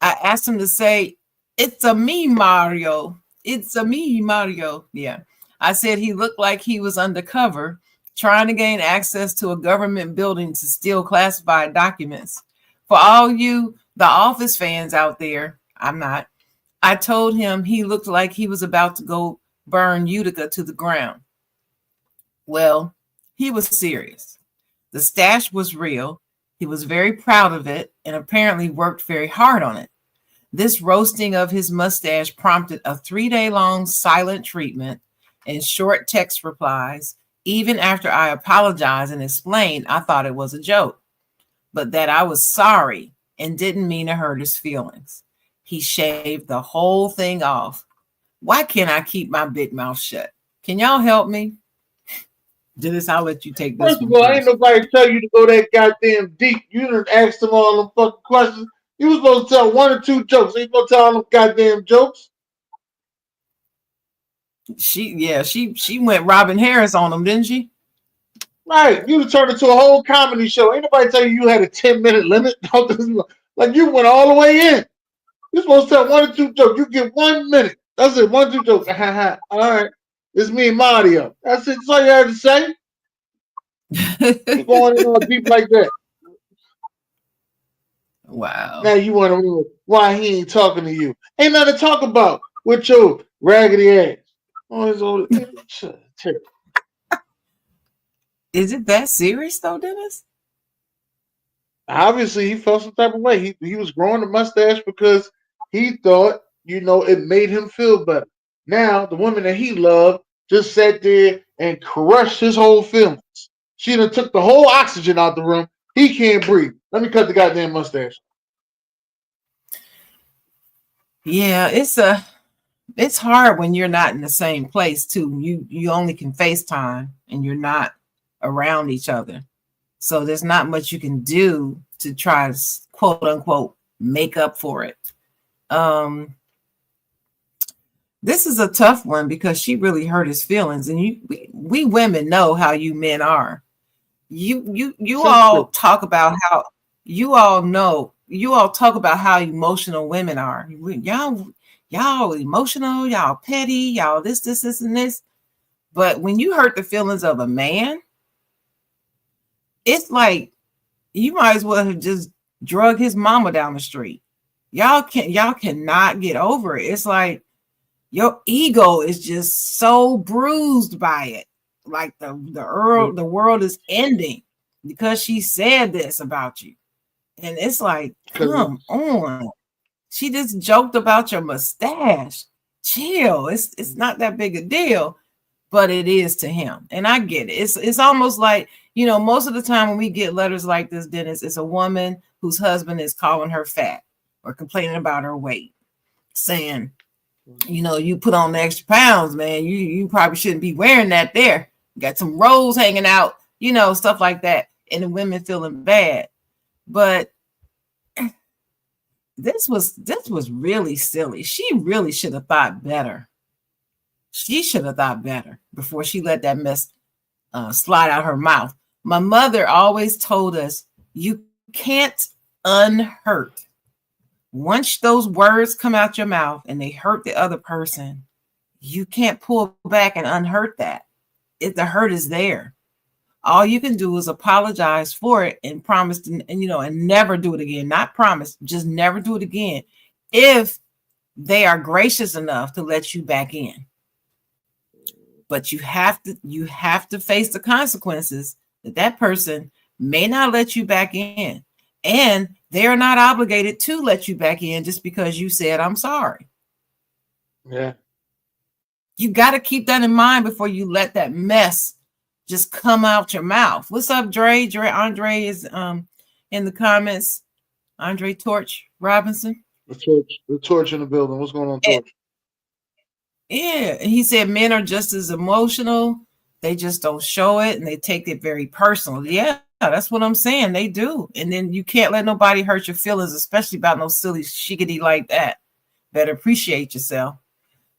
I asked him to say, it's a me, Mario. It's a me, Mario. Yeah. I said he looked like he was undercover, trying to gain access to a government building to steal classified documents. For all you, the Office fans out there, I'm not. I told him he looked like he was about to go burn Utica to the ground. Well, he was serious. The stash was real. He was very proud of it and apparently worked very hard on it. This roasting of his mustache prompted a 3-day-long silent treatment and short text replies. Even after I apologized and explained I thought it was a joke, but that I was sorry and didn't mean to hurt his feelings. He shaved the whole thing off. Why can't I keep my big mouth shut? Can y'all help me? Dennis, I'll let you take this. First of all, ain't nobody tell you to go that goddamn deep. You done asked them all them fucking questions. You was supposed to tell 1 or 2 jokes. Ain't supposed to tell all them goddamn jokes. She went Robin Harris on them, didn't she? Right. You turned into a whole comedy show. Ain't nobody tell you had a 10-minute limit. Like you went all the way in. You're supposed to tell 1 or 2 jokes. You get 1 minute. That's it. 1 or 2 jokes. All right. It's me and Mario. That's it. That's all you had to say. You're going in all deep like that. Wow. Now you want to know why he ain't talking to you. Ain't nothing to talk about. with your raggedy ass. Oh, his old terrible. Is it that serious though, Dennis? Obviously, he felt some type of way. He was growing the mustache because he thought, it made him feel better. Now, the woman that he loved just sat there and crushed his whole feelings. She done took the whole oxygen out the room. He can't breathe. Let me cut the goddamn mustache. Yeah, it's hard when you're not in the same place too. You only can FaceTime and you're not around each other. So there's not much you can do to try to quote unquote make up for it. This is a tough one because she really hurt his feelings, and we women know how you men are. You all talk about how you all talk about how emotional women are. Y'all emotional, y'all petty, y'all this, and this. But when you hurt the feelings of a man, it's like you might as well have just drug his mama down the street. Y'all cannot get over it. It's like your ego is just so bruised by it. Like the world is ending because she said this about you. And it's like, come on. She just joked about your mustache. Chill. It's not that big a deal, but it is to him. And I get it. It's almost like, most of the time when we get letters like this, Dennis, it's a woman whose husband is calling her fat or complaining about her weight, saying, you put on the extra pounds, man. You probably shouldn't be wearing that there. You got some rolls hanging out, stuff like that. And the women feeling bad. But this was really silly. She really should have thought better. She should have thought better before she let that mess slide out her mouth. My mother always told us, you can't unhurt. Once those words come out your mouth and they hurt the other person, you can't pull back and unhurt that. The hurt is there. All you can do is apologize for it and promise to, and never do it again. Not promise, just never do it again. If they are gracious enough to let you back in. But you have to face the consequences that person may not let you back in. And they're not obligated to let you back in just because you said, I'm sorry. Yeah. You got to keep that in mind before you let that mess just come out your mouth. What's up, Dre? Andre is in the comments. Andre Torch Robinson. The torch in the building. What's going on, Torch? Yeah, and he said men are just as emotional. They just don't show it and they take it very personal. Yeah, that's what I'm saying. They do. And then you can't let nobody hurt your feelings, especially about no silly shiggity like that. Better appreciate yourself.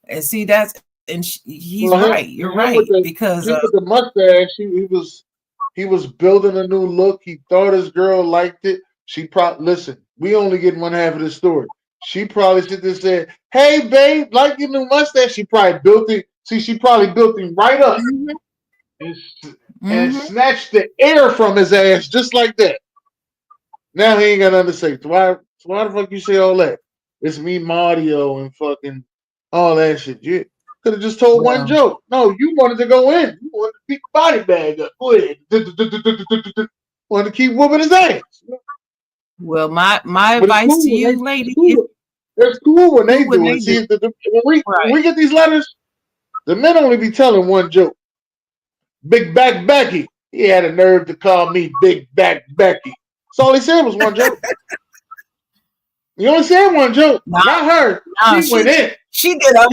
And see, he's right. You're right. Because with the mustache, he was building a new look. He thought his girl liked it. She probably listen. We only get one half of the story. She probably sit there and said, "Hey, babe, like your new mustache." She probably built it. See, she probably built him right up and snatched the air from his ass just like that. Now he ain't got nothing to say. So why the fuck you say all that? It's me, Mario, and fucking all that shit. You could have just told one joke. No, you wanted to go in. You wanted to pick the body bag up. Go ahead. Wanted to keep whooping his ass. Well, my advice to you, lady, it's cool when they do it. See, when we get these letters, the men only be telling one joke. Big Back Becky. He had a nerve to call me Big Back Becky. So all he said was one joke. You only said one joke. Not her. She went in. She did a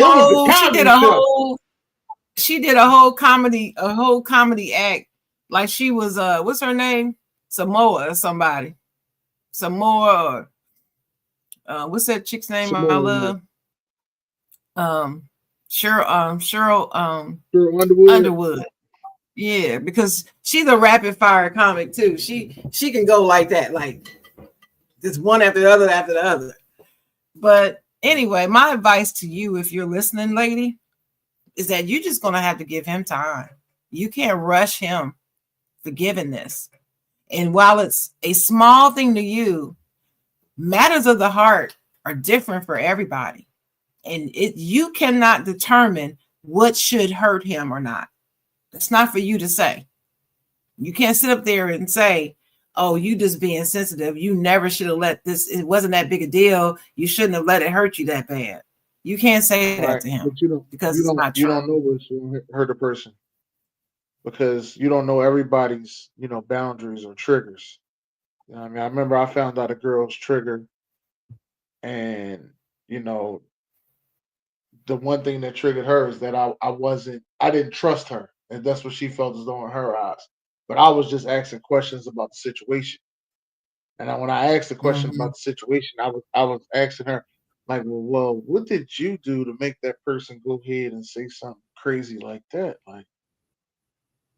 whole comedy act. Like she was what's her name? Samoa or somebody. Samoa. What's that chick's name? Samoa. I love. Cheryl Underwood. Yeah, because she's a rapid fire comic too. She can go like that, like just one after the other. But anyway, my advice to you, if you're listening, lady, is that you're just gonna have to give him time. You can't rush him forgiving this. And while it's a small thing to you, matters of the heart are different for everybody. And you cannot determine what should hurt him or not. It's not for you to say. You can't sit up there and say, oh, you just being sensitive. You never should have let this, it wasn't that big a deal. You shouldn't have let it hurt you that bad. You can't say that to him, but you don't, because it's not true. You don't know what's going to hurt a person, because you don't know everybody's, boundaries or triggers. I remember I found out a girl's trigger, and the one thing that triggered her is that I didn't trust her, and that's what she felt as though in her eyes. But I was just asking questions about the situation, and when I asked the question about the situation, I was asking her like, well, what did you do to make that person go ahead and say something crazy like that, like?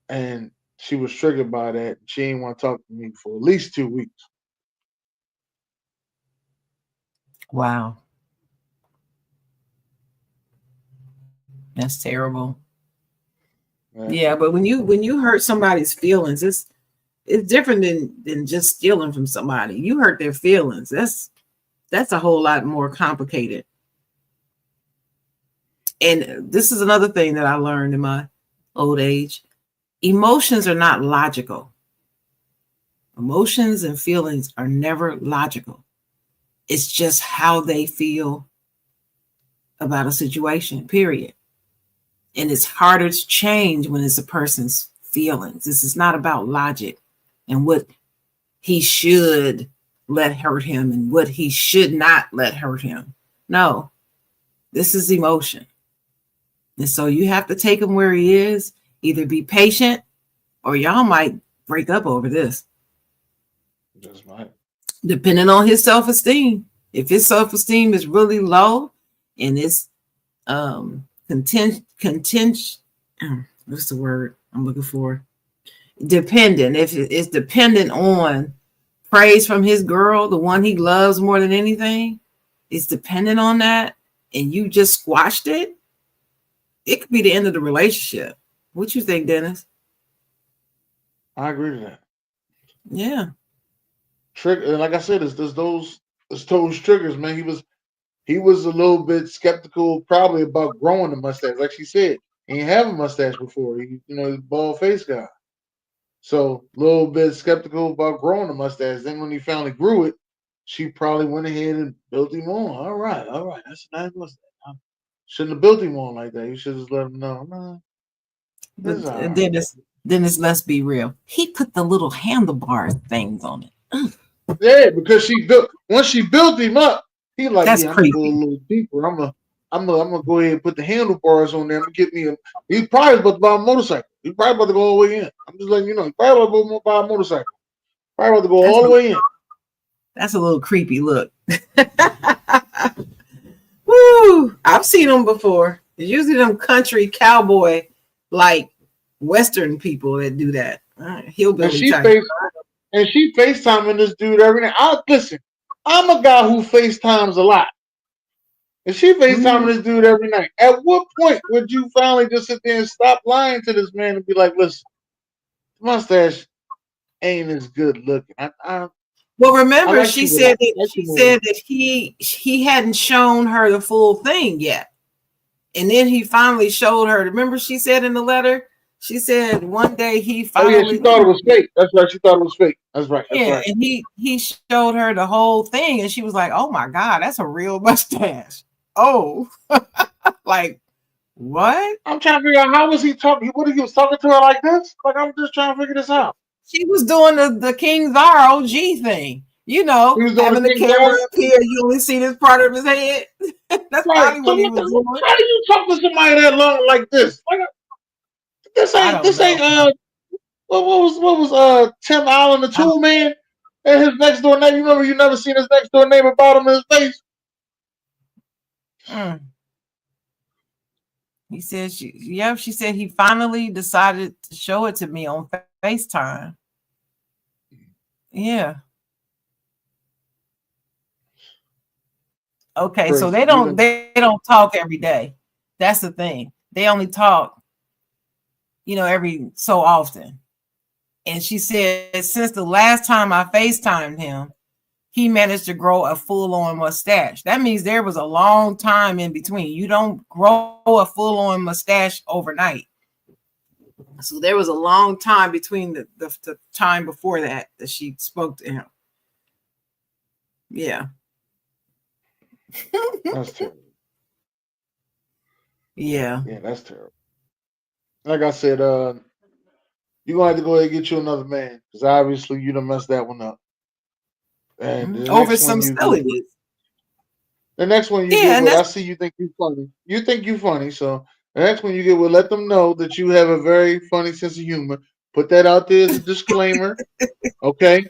And she was triggered by that. She didn't want to talk to me for at least 2 weeks. Wow. That's terrible. Yeah, but when you hurt somebody's feelings, it's different than just stealing from somebody. You hurt their feelings. That's a whole lot more complicated. And this is another thing that I learned in my old age. Emotions are not logical. Emotions and feelings are never logical. It's just how they feel about a situation, period. And it's harder to change when it's a person's feelings. This is not about logic and what he should let hurt him and what he should not let hurt him. No, this is emotion. And so you have to take him where he is, either be patient or y'all might break up over this. Just might. Depending on his self-esteem. If his self-esteem is really low and it's what's the word I'm looking for? Dependent. If it's dependent on praise from his girl, the one he loves more than anything, it's dependent on that, and you just squashed it, it could be the end of the relationship. What you think, Dennis? I agree to that. Yeah. Trigger, like I said, it's those triggers, man. He was a little bit skeptical, probably about growing a mustache. Like she said, he didn't have a mustache before. He's a bald face guy. So a little bit skeptical about growing a mustache. Then when he finally grew it, she probably went ahead and built him on. All right. That's a nice mustache. Shouldn't have built him on like that. You should just let him know. No, But Dennis, let's be real. He put the little handlebar things on it. Yeah, because once she built him up, he like, that's I'm creepy. gonna go a little deeper. I'm gonna go ahead and put the handlebars on there. I'm gonna get me he's probably about to buy a motorcycle. He's probably about to go all the way in. I'm just letting you know, he's probably about to buy a motorcycle. Probably about to go all the way in. That's a little creepy look. Woo! I've seen them before. It's usually them country cowboy, like Western people that do that. Hillbilly type. And she FaceTiming this dude every night. Listen, I'm a guy who FaceTimes a lot. And she FaceTiming this dude every night. At what point would you finally just sit there and stop lying to this man and be like, listen, the mustache ain't as good looking. Well, remember, she said that he hadn't shown her the full thing yet. And then he finally showed her. Remember, she said in the letter, she said one day he finally. Oh, yeah, she thought it was fake. That's right. She thought it was fake. That's right. Right. And he showed her the whole thing, and she was like, "Oh my God, that's a real mustache." Oh, like what? I'm trying to figure out how was he talking. What he was talking to her like this? Like I'm just trying to figure this out. She was doing the King Czar OG thing. Having the camera up here, you only see this part of his head. That's probably what he was doing. How do you talk to somebody that long like this? Like, this ain't what was Tim Allen, the Tool Man, and his next door neighbor? You remember you never seen his next door neighbor bottom of his face? He said she said he finally decided to show it to me on FaceTime. Yeah. Okay, crazy. So they don't talk every day. That's the thing. They only talk, every so often. And she said since the last time I FaceTimed him, he managed to grow a full-on mustache. That means there was a long time in between. You don't grow a full-on mustache overnight. So there was a long time between the time before that she spoke to him. Yeah. That's terrible. Yeah. Yeah, that's terrible. Like I said, you're gonna have to go ahead and get you another man, because obviously you done messed that one up. And the Over next some one you get with, silliness. the next one you Yeah, get and with, I that's see you think you funny. You think you funny, so the next one you get with, let them know that you have a very funny sense of humor. Put that out there as a disclaimer, okay?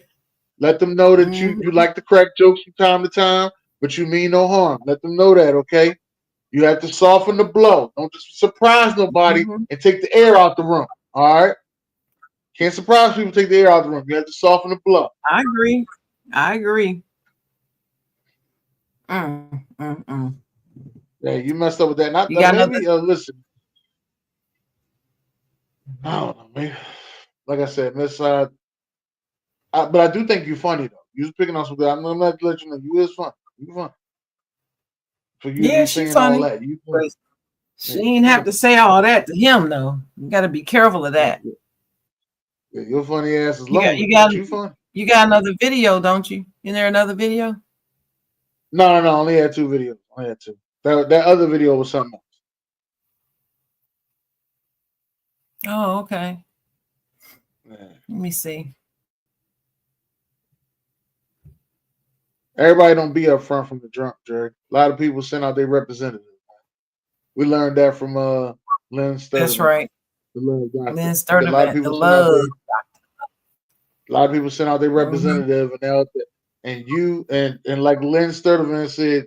Let them know that you like to crack jokes from time to time, but you mean no harm. Let them know that, okay? You have to soften the blow. Don't just surprise nobody and take the air out the room. All right? Can't surprise people, take the air out the room. You have to soften the blow. I agree. Yeah, you messed up with that. Not You got maybe another? listen. I don't know, man. Like I said, Miss but I do think you're funny though. You was picking on some good. I'm gonna let you know you is funny. You funny. For you to Yeah, be she's saying all funny. that. You But funny. she ain't have to say all that to him though. You got to be careful of that. Yeah, your funny ass is You lonely, but you funny. you got another video, don't you? Is there another video? No. I only had 2 videos. I only had 2. That other video was something else. Oh, okay. Yeah. Let me see. Everybody don't be up front from the drunk, Jerry. A lot of people send out their representatives. We learned that from Lynn That's Sturdivant, right. the love doctor. Lynn A lot of Sturdivant, the people send out love. their representative, and you and like Lynn Sturdivant said,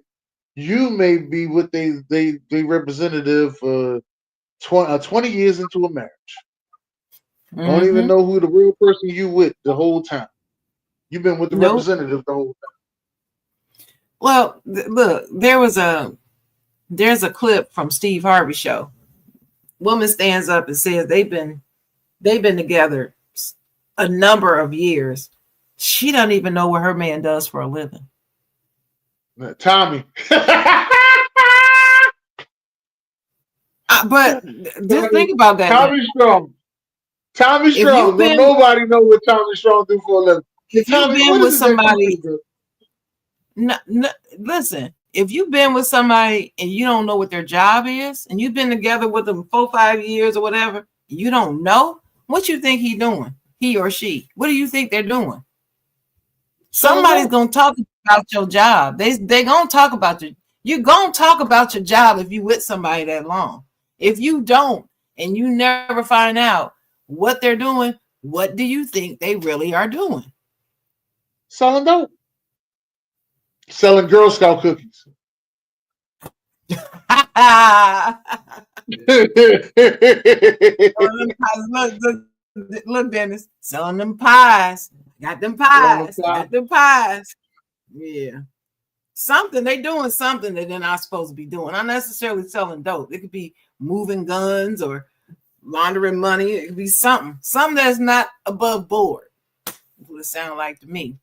you may be with they representative 20 years into a marriage. Don't even know who the real person you with the whole time. You've been with the Nope. representative the whole time. Well, look, there's a clip from Steve Harvey show. Woman stands up and says they've been together a number of years. She doesn't even know what her man does for a living. Tommy. But just think about that. Tommy Strong. Tommy Strong. Don't nobody know what Tommy Strong do for a living. If Tommy, you've been with somebody, listen. If you've been with somebody and you don't know what their job is, and you've been together with them 4-5 years or whatever, you don't know what you think he's doing, he or she. What do you think they're doing? Somebody's gonna talk about your job. They gonna talk about you. You're gonna talk about your job if you with somebody that long. If you don't, and you never find out what they're doing, what do you think they really are doing? Selling dope. Selling Girl Scout cookies. Look, Dennis, selling them pies. Got them pies. Got them pies. Yeah. Something, they doing something that they're not supposed to be doing. Not necessarily selling dope. It could be moving guns or laundering money. It could be something that's not above board. That's what it sounds like to me.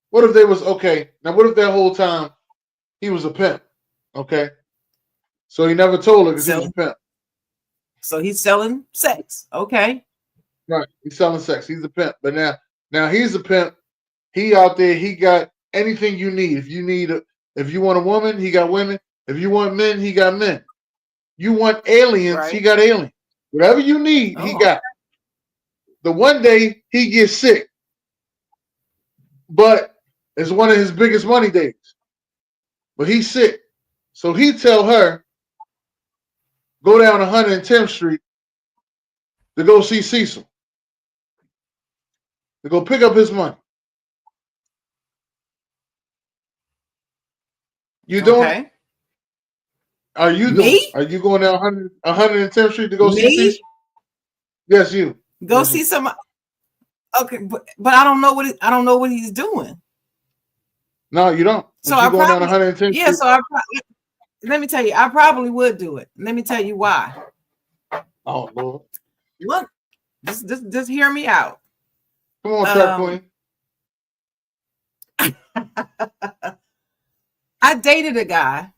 What if they was okay? Now, what if that whole time he was a pimp? Okay, so he never told her because he was a pimp. So he's selling sex. Okay, right? He's selling sex. He's a pimp, but now he's a pimp. He out there. He got anything you need. If you want a woman, he got women. If you want men, he got men. You want aliens, he got aliens. Whatever you need, he got. The one day he gets sick, but it's one of his biggest money days. But he's sick. So he tell her, go down 110th Street to go see Cecil. To go pick up his money. You doing it? Are you doing it? Are you going down 110th Street to go see Cecil? Yes, you. Go see somebody. Okay, but I don't know what he's doing. No, you don't. So I probably, down 110th Street. So let me tell you, I probably would do it. Let me tell you why. Oh Lord. Look, just hear me out. Come on, Trap Queen. I dated a guy,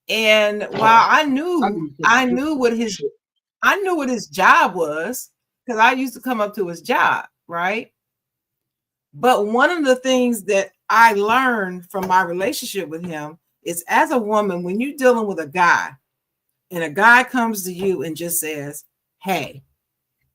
and while I knew what his job was, because I used to come up to his job, right? But one of the things that I learned from my relationship with him is, as a woman, when you're dealing with a guy and a guy comes to you and just says, hey,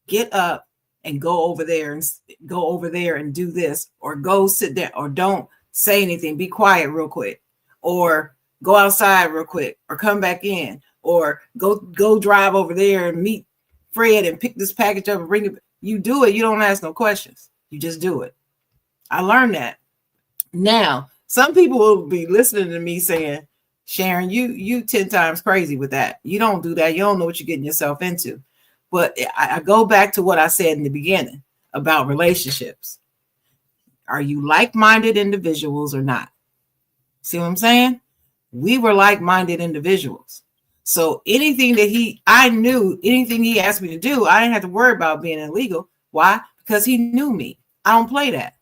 get up and go over there and do this, or go sit there, or don't say anything, be quiet real quick, or go outside real quick, or come back in, or go drive over there and meet Fred and pick this package up and bring it. You do it. You don't ask no questions. You just do it. I learned that. Now, some people will be listening to me saying, Sharon, you 10 times crazy with that. You don't do that. You don't know what you're getting yourself into. But I go back to what I said in the beginning about relationships. Are you like-minded individuals or not? See what I'm saying? We were like-minded individuals. So anything he asked me to do, I didn't have to worry about being illegal. Why? Because he knew me. I don't play that.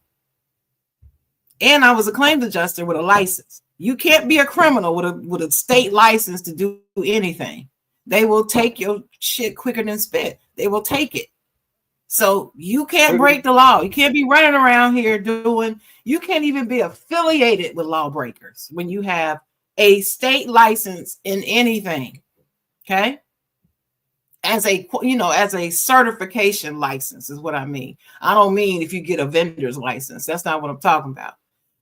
And I was a claims adjuster with a license. You can't be a criminal with a state license to do anything. They will take your shit quicker than spit. They will take it. So you can't break the law. You can't be running around here you can't even be affiliated with lawbreakers when you have a state license in anything. Okay? As a certification license is what I mean. I don't mean if you get a vendor's license. That's not what I'm talking about.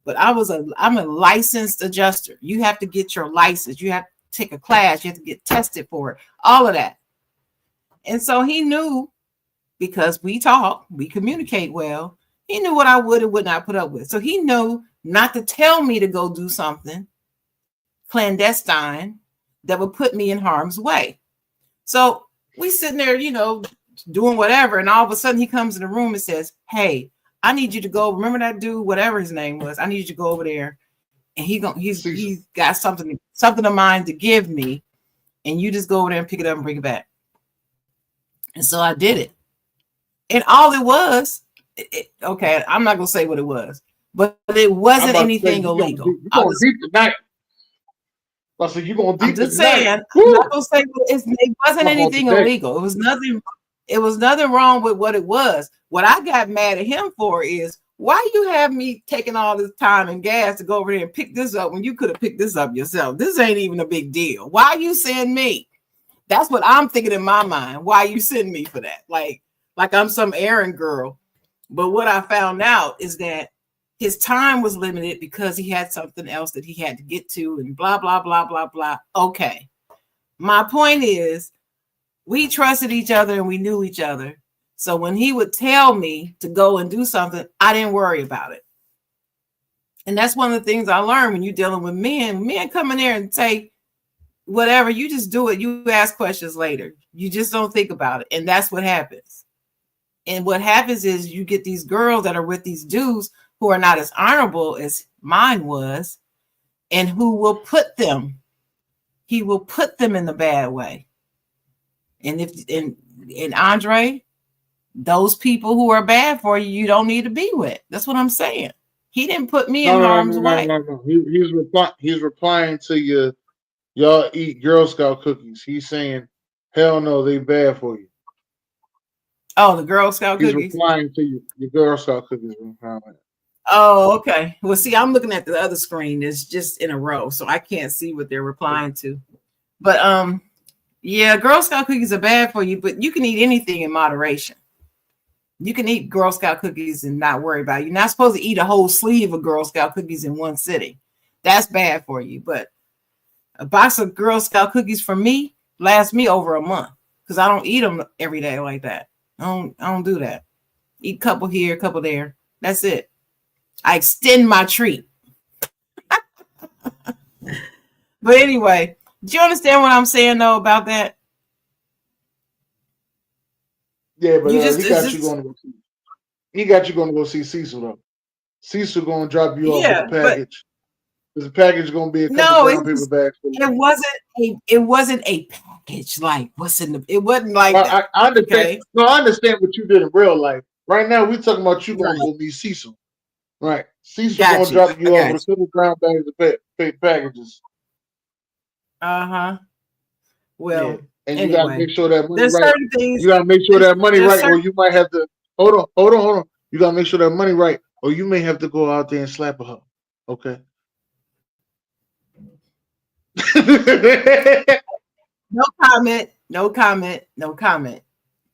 But I'm a licensed adjuster. You have to get your license. You have to take a class. You have to get tested for it. All of that. And so he knew, because we talk, we communicate well. He knew what I would and would not put up with. So he knew not to tell me to go do something clandestine that would put me in harm's way. So we sitting there, doing whatever. And all of a sudden he comes in the room and says, hey, I need you to go. Remember that dude, whatever his name was. I need you to go over there, and he's got something of mine to give me, and you just go over there and pick it up and bring it back. And so I did it, and all it was, okay, I'm not gonna say what it was, but it wasn't anything illegal. I'm just saying, I'm not gonna say it wasn't anything illegal. It was nothing. It was nothing wrong with what it was. What I got mad at him for is, why you have me taking all this time and gas to go over there and pick this up when you could have picked this up yourself? This ain't even a big deal. Why you send me? That's what I'm thinking in my mind. Why you send me for that? Like I'm some errand girl. But what I found out is that his time was limited because he had something else that he had to get to, and blah, blah, blah, blah, blah. Okay. My point is, we trusted each other and we knew each other. So when he would tell me to go and do something, I didn't worry about it. And that's one of the things I learned when you're dealing with men. Men come in there and say, whatever, you just do it. You ask questions later. You just don't think about it. And that's what happens. And what happens is you get these girls that are with these dudes who are not as honorable as mine was, and who will put them in the bad way. And Andre, those people who are bad for you, you don't need to be with. That's what I'm saying. He didn't put me in harm's way. No. He's replying to y'all eat Girl Scout cookies. He's saying, hell no, they bad for you. Oh, the Girl Scout cookies. He's replying to your Girl Scout cookies. Oh, okay. Well, see, I'm looking at the other screen. It's just in a row, so I can't see what they're replying to. But yeah, Girl Scout cookies are bad for you, but you can eat anything in moderation. You can eat Girl Scout cookies and not worry about it. You're not supposed to eat a whole sleeve of Girl Scout cookies in one sitting. That's bad for you. But a box of Girl Scout cookies for me lasts me over a month, because I don't eat them every day like that. I don't do that. Eat a couple here, a couple there. That's it. I extend my treat. But anyway, do you understand what I'm saying though about that? Yeah, but he got you going to go see Cecil though. Cecil going to drop you off with the package. The package is going to be a couple brown paper bags. It wasn't a package. Like what's in the? It wasn't like I understand. Okay. No, I understand what you did in real life. Right now, we're talking about you going to Right. go meet Cecil. Right. Cecil Got going to you. drop you I off got with a couple brown bags of packages. Uh-huh. Yeah. Well, And you got to anyway, make sure that money there's right. certain things. You got to make sure that money There's right, or certain. you might have to. Hold on. You got to make sure that money right, or you may have to go out there and slap a hoe. Okay. No comment. No comment. No comment.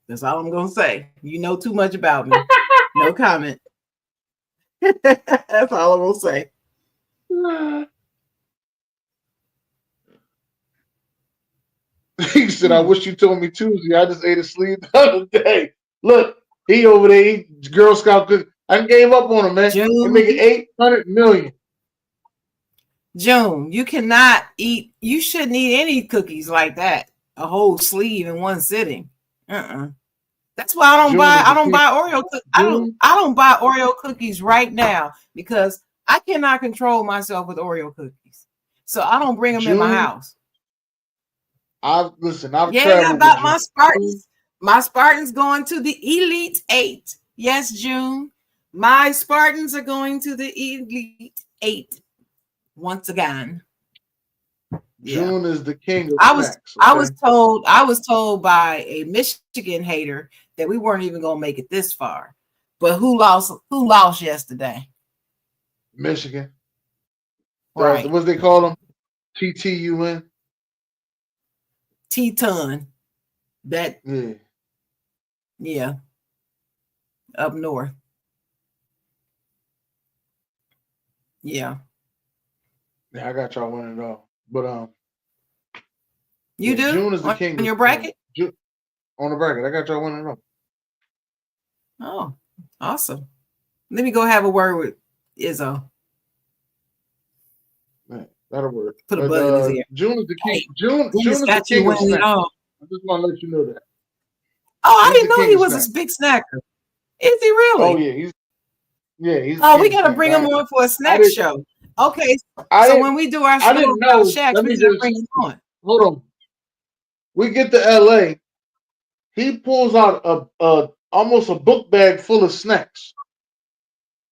That's all I'm gonna say. You know too much about me. No comment. That's all I'm gonna say. He said, "I wish you told me Tuesday. I just ate a sleep the other day. Look, he over there, he Girl Scout cook. I gave up on him, man. He making $800 million. June, you cannot eat. You shouldn't eat any cookies like that. A whole sleeve in one sitting. That's why I don't buy Oreo cookies. I don't buy Oreo cookies right now because I cannot control myself with Oreo cookies. So I don't bring them in my house. I've traveled about with my Spartans. My Spartans going to the Elite 8. Yes, June. My Spartans are going to the Elite 8 once again. June is the king of snacks. I was told by a Michigan hater that we weren't even gonna make it this far. But who lost yesterday? Michigan. Right. What they call them? TTUN. T-Ton. That yeah. Up north. Yeah. Yeah, I got y'all winning it all. But you do? June is the king on your bracket? On the bracket. I got y'all winning it all. Oh, awesome. Let me go have a word with Izzo. Man, that'll work. Put a bug in his ear. June is the king. June is the king of snacks. I just want to let you know that. Oh, I didn't know he was a big snacker. Is he really? Oh yeah, he's we gotta bring him on for a snack show. Okay, so when we do our show about Shacks, we gotta bring him on. Hold on. We get to LA. He pulls out a almost a book bag full of snacks.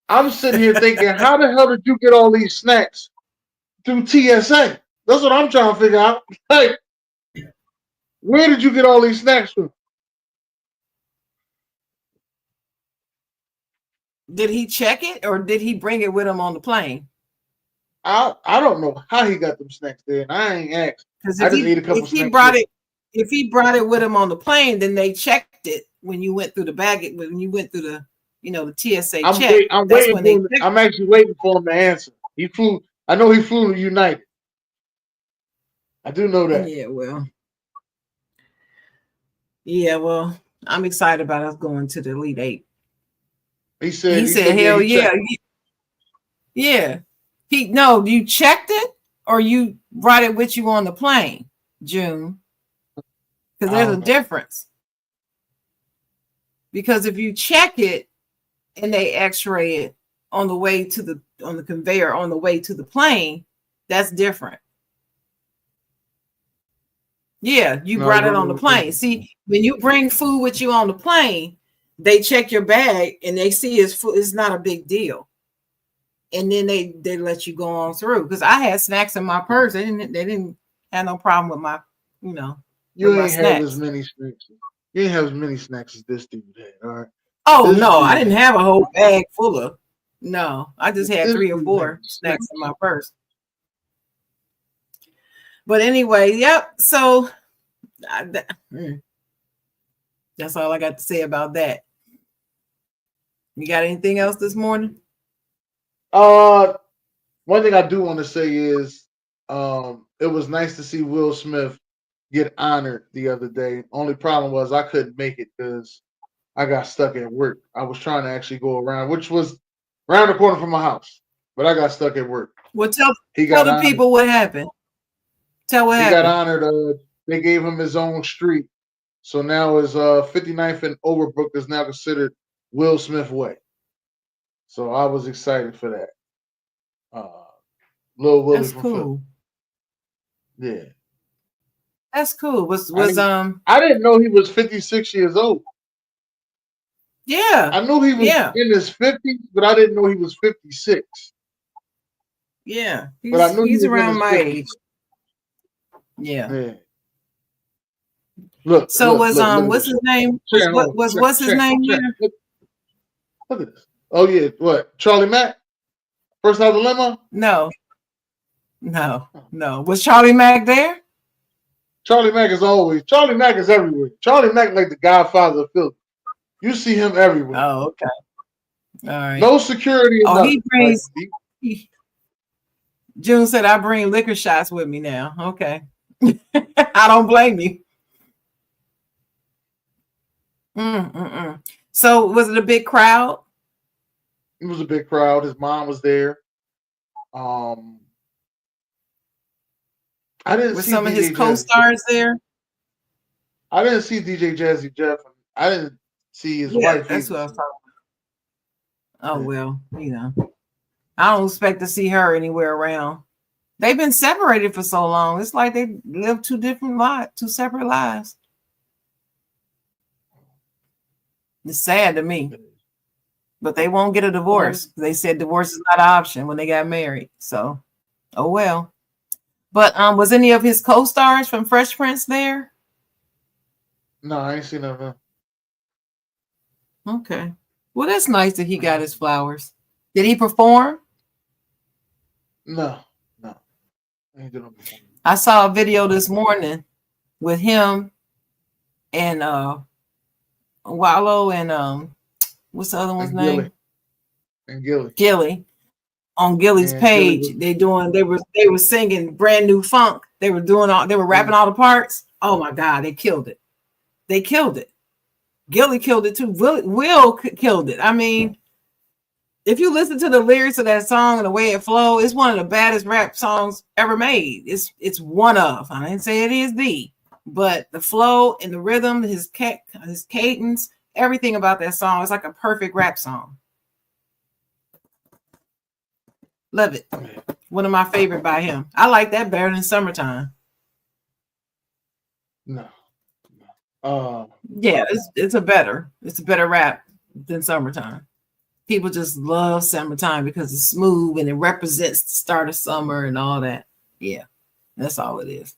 I'm sitting here thinking, how the hell did you get all these snacks through TSA? That's what I'm trying to figure out. Like, where did you get all these snacks from? Did he check it or did he bring it with him on the plane? I don't know how he got them snacks there, and I ain't asked. I just ate a couple snacks. If he brought it with him on the plane, then they checked it when you went through the bag. When you went through the TSA check. I'm actually waiting for him to answer. He flew. I know he flew to United. I do know that. Yeah, well, I'm excited about us going to the Elite 8. He said, hell yeah. Yeah. You checked it or you brought it with you on the plane, June? Because there's a difference. Because if you check it and they x-ray it on the conveyor on the way to the plane, that's different. Yeah, you brought it on the plane. See, when you bring food with you on the plane, they check your bag and they see it's not a big deal. And then they let you go on through. Because I had snacks in my purse. They didn't have no problem with my, You ain't have as many snacks. You didn't have as many snacks as this dude had, all right? Oh, no, I didn't have a whole bag full of. No, I just had 3 or 4 snacks in my purse. But anyway, yep. So that's all I got to say about that. You got anything else this morning? One thing I do want to say is it was nice to see Will Smith get honored the other day. Only problem was I couldn't make it because I got stuck at work. I was trying to actually go around, which was around the corner from my house, but I got stuck at work. Well, tell the people what happened. Tell what happened. He got honored. They gave him his own street. So now his 59th and Overbrook is now considered Will Smith Way. So I was excited for that. Lil Willie That's from cool. Philly. Yeah. That's cool. I didn't know he was 56 years old. Yeah. I knew he was in his 50s, but I didn't know he was 56. Yeah. But I knew he He's was in around his my 50s. age. Yeah. Look. So Look at what's this. his name? What's his name here? Look at this. Oh yeah, what? Charlie Mack? First out of the limo? No. Was Charlie Mack there? Charlie Mack is everywhere. Charlie Mack like the Godfather of Philly. You see him everywhere. Oh, okay. All right. No security. Oh, he brings. June said, "I bring liquor shots with me now." Okay, I don't blame you. So, was it a big crowd? It was a big crowd. His mom was there. I didn't see some DJ of his Jazzy co-stars there. I didn't see DJ Jazzy Jeff. I didn't see his wife. That's what I was talking about. Oh well, I don't expect to see her anywhere around. They've been separated for so long. It's like they live two separate lives. It's sad to me. But they won't get a divorce. They said divorce is not an option when they got married. So, oh well. But was any of his co-stars from Fresh Prince there? No, I ain't seen none of them. Okay. Well, that's nice that he got his flowers. Did he perform? No. I saw a video this morning with him and Wallow and what's the other one's name? And Gilly. Gilly. On Gilly's page, they were singing brand new funk. They were rapping all the parts. Oh my God, they killed it. Gilly killed it too. Will killed it. I mean, if you listen to the lyrics of that song and the way it flows, it's one of the baddest rap songs ever made. It's one of. I didn't say it is but the flow and the rhythm, his cadence, everything about that song is like a perfect rap song. Love it. One of my favorite by him. I like that better than Summertime. No. Yeah, it's a better rap than Summertime. People just love Summertime because it's smooth and it represents the start of summer and all that. Yeah, that's all it is.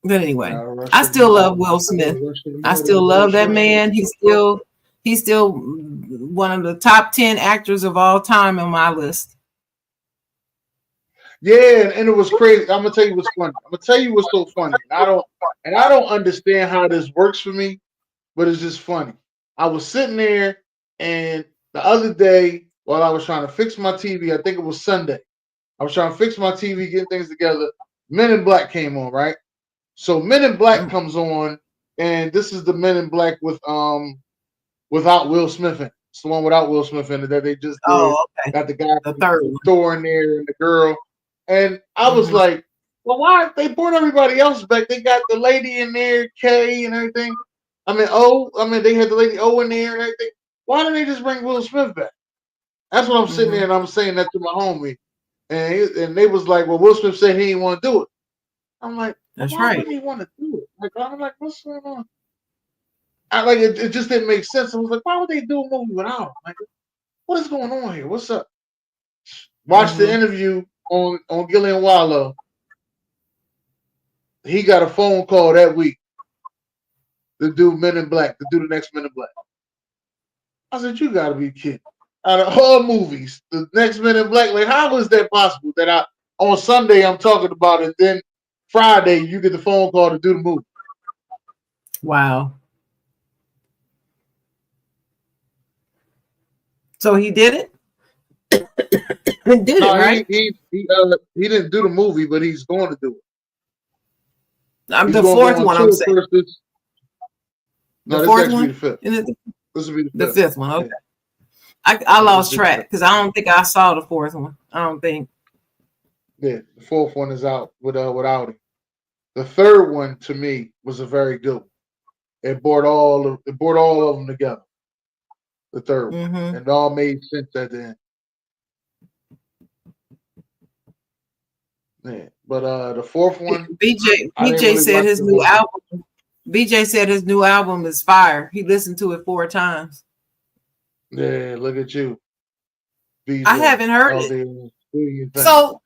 But anyway, I still love Will Smith. I still love that man. He's still one of the top 10 actors of all time on my list. Yeah, and it was crazy. I'm gonna tell you what's funny. I'm gonna tell you what's so funny. I don't understand how this works for me, but it's just funny. I was sitting there, and the other day while I was trying to fix my TV, I think it was Sunday. I was trying to fix my TV, getting things together. Men in Black came on, right? So Men in Black comes on, and this is the Men in Black without Will Smith in it. It's the one without Will Smith in it that they just did. Oh, okay. Got the guy the third store in there and the girl. And I was like, well, why? They brought everybody else back. They got the lady in there, Kay and everything. They had the lady O in there and everything. Why didn't they just bring Will Smith back? That's what I'm sitting there and I'm saying that to my homie. And they was like, well, Will Smith said he didn't want to do it. I'm like, that's why right. wouldn't he want to do it? I'm like, what's going on? It just didn't make sense. I was like, why would they do a movie without him? Like, what is going on here? What's up? Watch the interview on Gillian Wallow. He got a phone call that week to do Men in Black, to do the next Men in Black. I said, you gotta be kidding. Out of all movies, the next Men in Black, like how is that possible that on Sunday I'm talking about it, then Friday you get the phone call to do the movie? Wow. So he did it? He did it, right? He didn't do the movie, but he's going to do it. I'm the fourth one. I'm saying. No, the fourth one. The fifth. This will be the fifth one. Okay. I lost track because I don't think I saw the fourth one. I don't think. Yeah, the fourth one is out without him. The third one to me was a very good one. It brought all of them together. The third one, and it all made sense at the end. Yeah, but the fourth one, BJ said his new album. BJ said his new album is fire. He listened to it 4 times. Yeah, look at you. BJ, I haven't heard it. So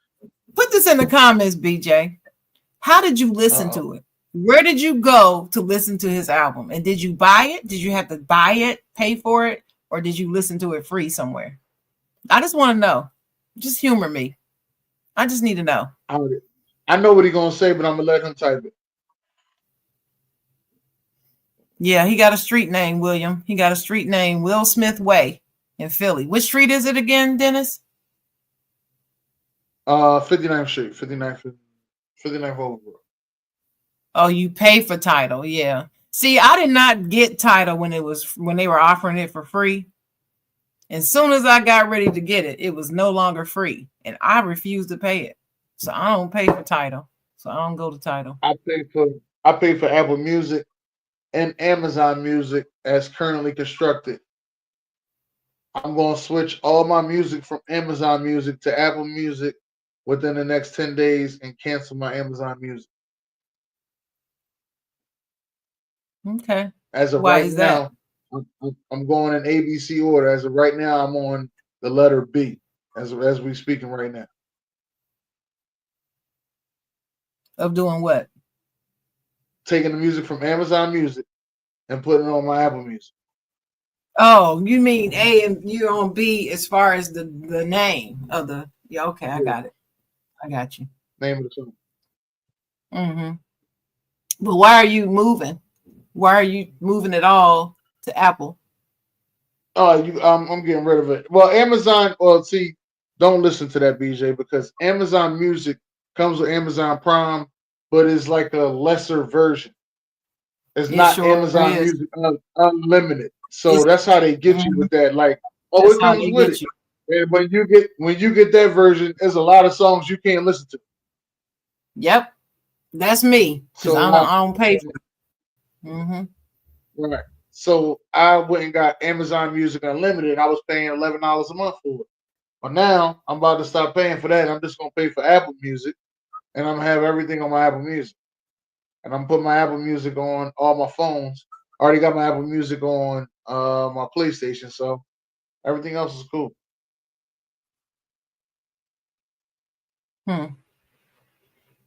put this in the comments, BJ. How did you listen to it? Where did you go to listen to his album? And did you buy it? Did you have to buy it, pay for it? Or did you listen to it free somewhere? I just want to know. Just humor me. I just need to know. I know what he's going to say, but I'm going to let him type it. Yeah, he got a street name, William. He got a street name, Will Smith Way in Philly. Which street is it again, Dennis? 59th Street, 59th Overbrook. Oh, you pay for title, yeah. See, I did not get title when they were offering it for free. As soon as I got ready to get it, it was no longer free, and I refused to pay it. So I don't pay for title. So I don't go to title. I pay for Apple Music and Amazon Music as currently constructed. I'm going to switch all my music from Amazon Music to Apple Music within the next 10 days and cancel my Amazon Music. Okay. As of Why right is now, I'm going in ABC order. As of right now, I'm on the letter B as we speaking right now. Of doing what? Taking the music from Amazon Music and putting it on my Apple Music. Oh, you mean A and you're on B as far as the name of the. Yeah, okay, I got it. I got you. Name of the song. Mm-hmm. But why are you moving? Why are you moving it all to Apple? Oh, I'm getting rid of it. Well, Amazon. Well, see, don't listen to that, BJ, because Amazon Music comes with Amazon Prime, but it's like a lesser version. It's not sure Amazon is. Music Unlimited. So that's how they get you with that. Like, That's it comes how they with get it. And when you get that version, there's a lot of songs you can't listen to. Yep, that's me. So I don't pay for it. Mm-hmm. Right. So I went and got Amazon Music Unlimited. I was paying $11 a month for it. But now I'm about to stop paying for that. I'm just gonna pay for Apple Music, and I'm gonna have everything on my Apple Music. And I'm putting my Apple Music on all my phones. I already got my Apple Music on my PlayStation, so everything else is cool.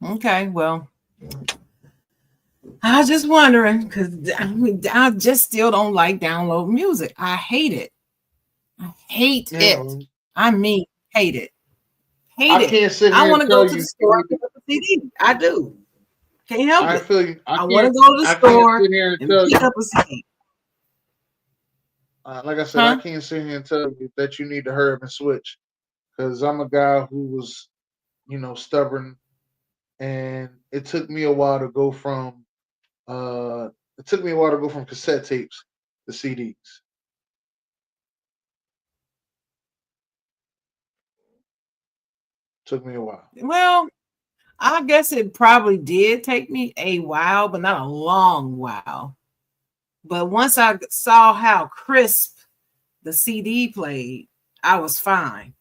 Okay, well, I was just wondering because I just still don't like download music. I hate it. I hate it. I mean, hate it. I can't sit here I want to and go tell to you. the store and pick up a CD. I do. Can't help it. I feel you. I want to go to the store and pick up a CD. Like I said, I can't sit here and tell you that you need to hurry up and switch, because I'm a guy who was, stubborn, and it took me a while to go from cassette tapes to CDs. Took me a while. Well, I guess it probably did take me a while, but not a long while. But once I saw how crisp the CD played, I was fine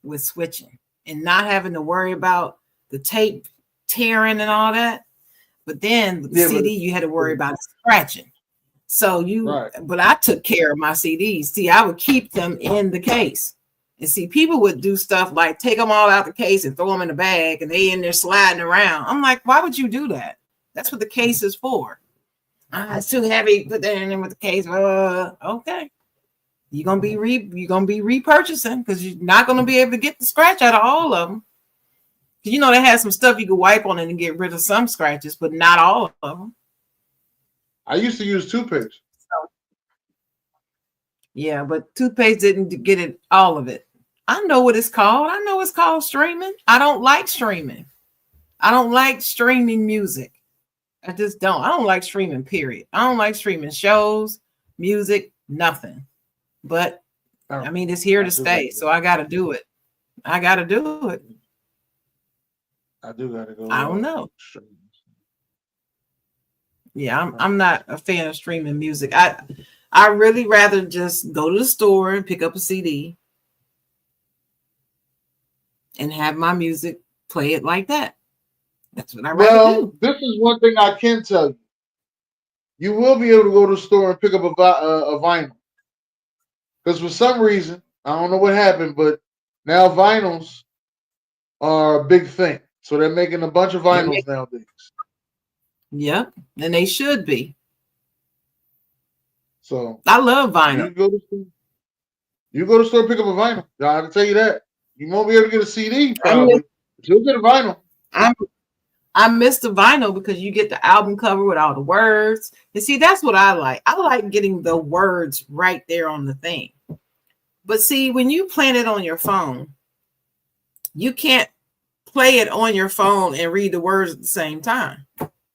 with switching and not having to worry about the tape tearing and all that. But then the CD, you had to worry about scratching. So but I took care of my CDs. See, I would keep them in the case. And see, people would do stuff like take them all out the case and throw them in the bag, and they in there sliding around. I'm like, why would you do that? That's what the case is for. It's too heavy. Put that in there with the case. Okay, you're gonna be repurchasing because you're not gonna be able to get the scratch out of all of them. Because they have some stuff you can wipe on it and get rid of some scratches, but not all of them. I used to use toothpaste. Yeah, but toothpaste didn't get it all of it. I know what it's called. I know it's called streaming. I don't like streaming. I don't like streaming music. I just don't. I don't like streaming, period. I don't like streaming shows, music, nothing. But I mean, it's here to stay, so I got to do it. I got to do it. I do got to go. I don't know. Yeah, I'm not a fan of streaming music. I really rather just go to the store and pick up a CD and have my music, play it like that. That's what I rather do. This is one thing I can tell you. you will be able to go to the store and pick up a vinyl. Because for some reason, I don't know what happened, but now vinyls are a big thing. So they're making a bunch of vinyls nowadays. Yep, and they should be. So I love vinyl. You go to the store, pick up a vinyl. I can tell you that. You won't be able to get a CD probably, but you'll get a vinyl. I miss the vinyl because you get the album cover with all the words. And see, that's what I like. I like getting the words right there on the thing. But see, when you plan it on your phone, you can't play it on your phone and read the words at the same time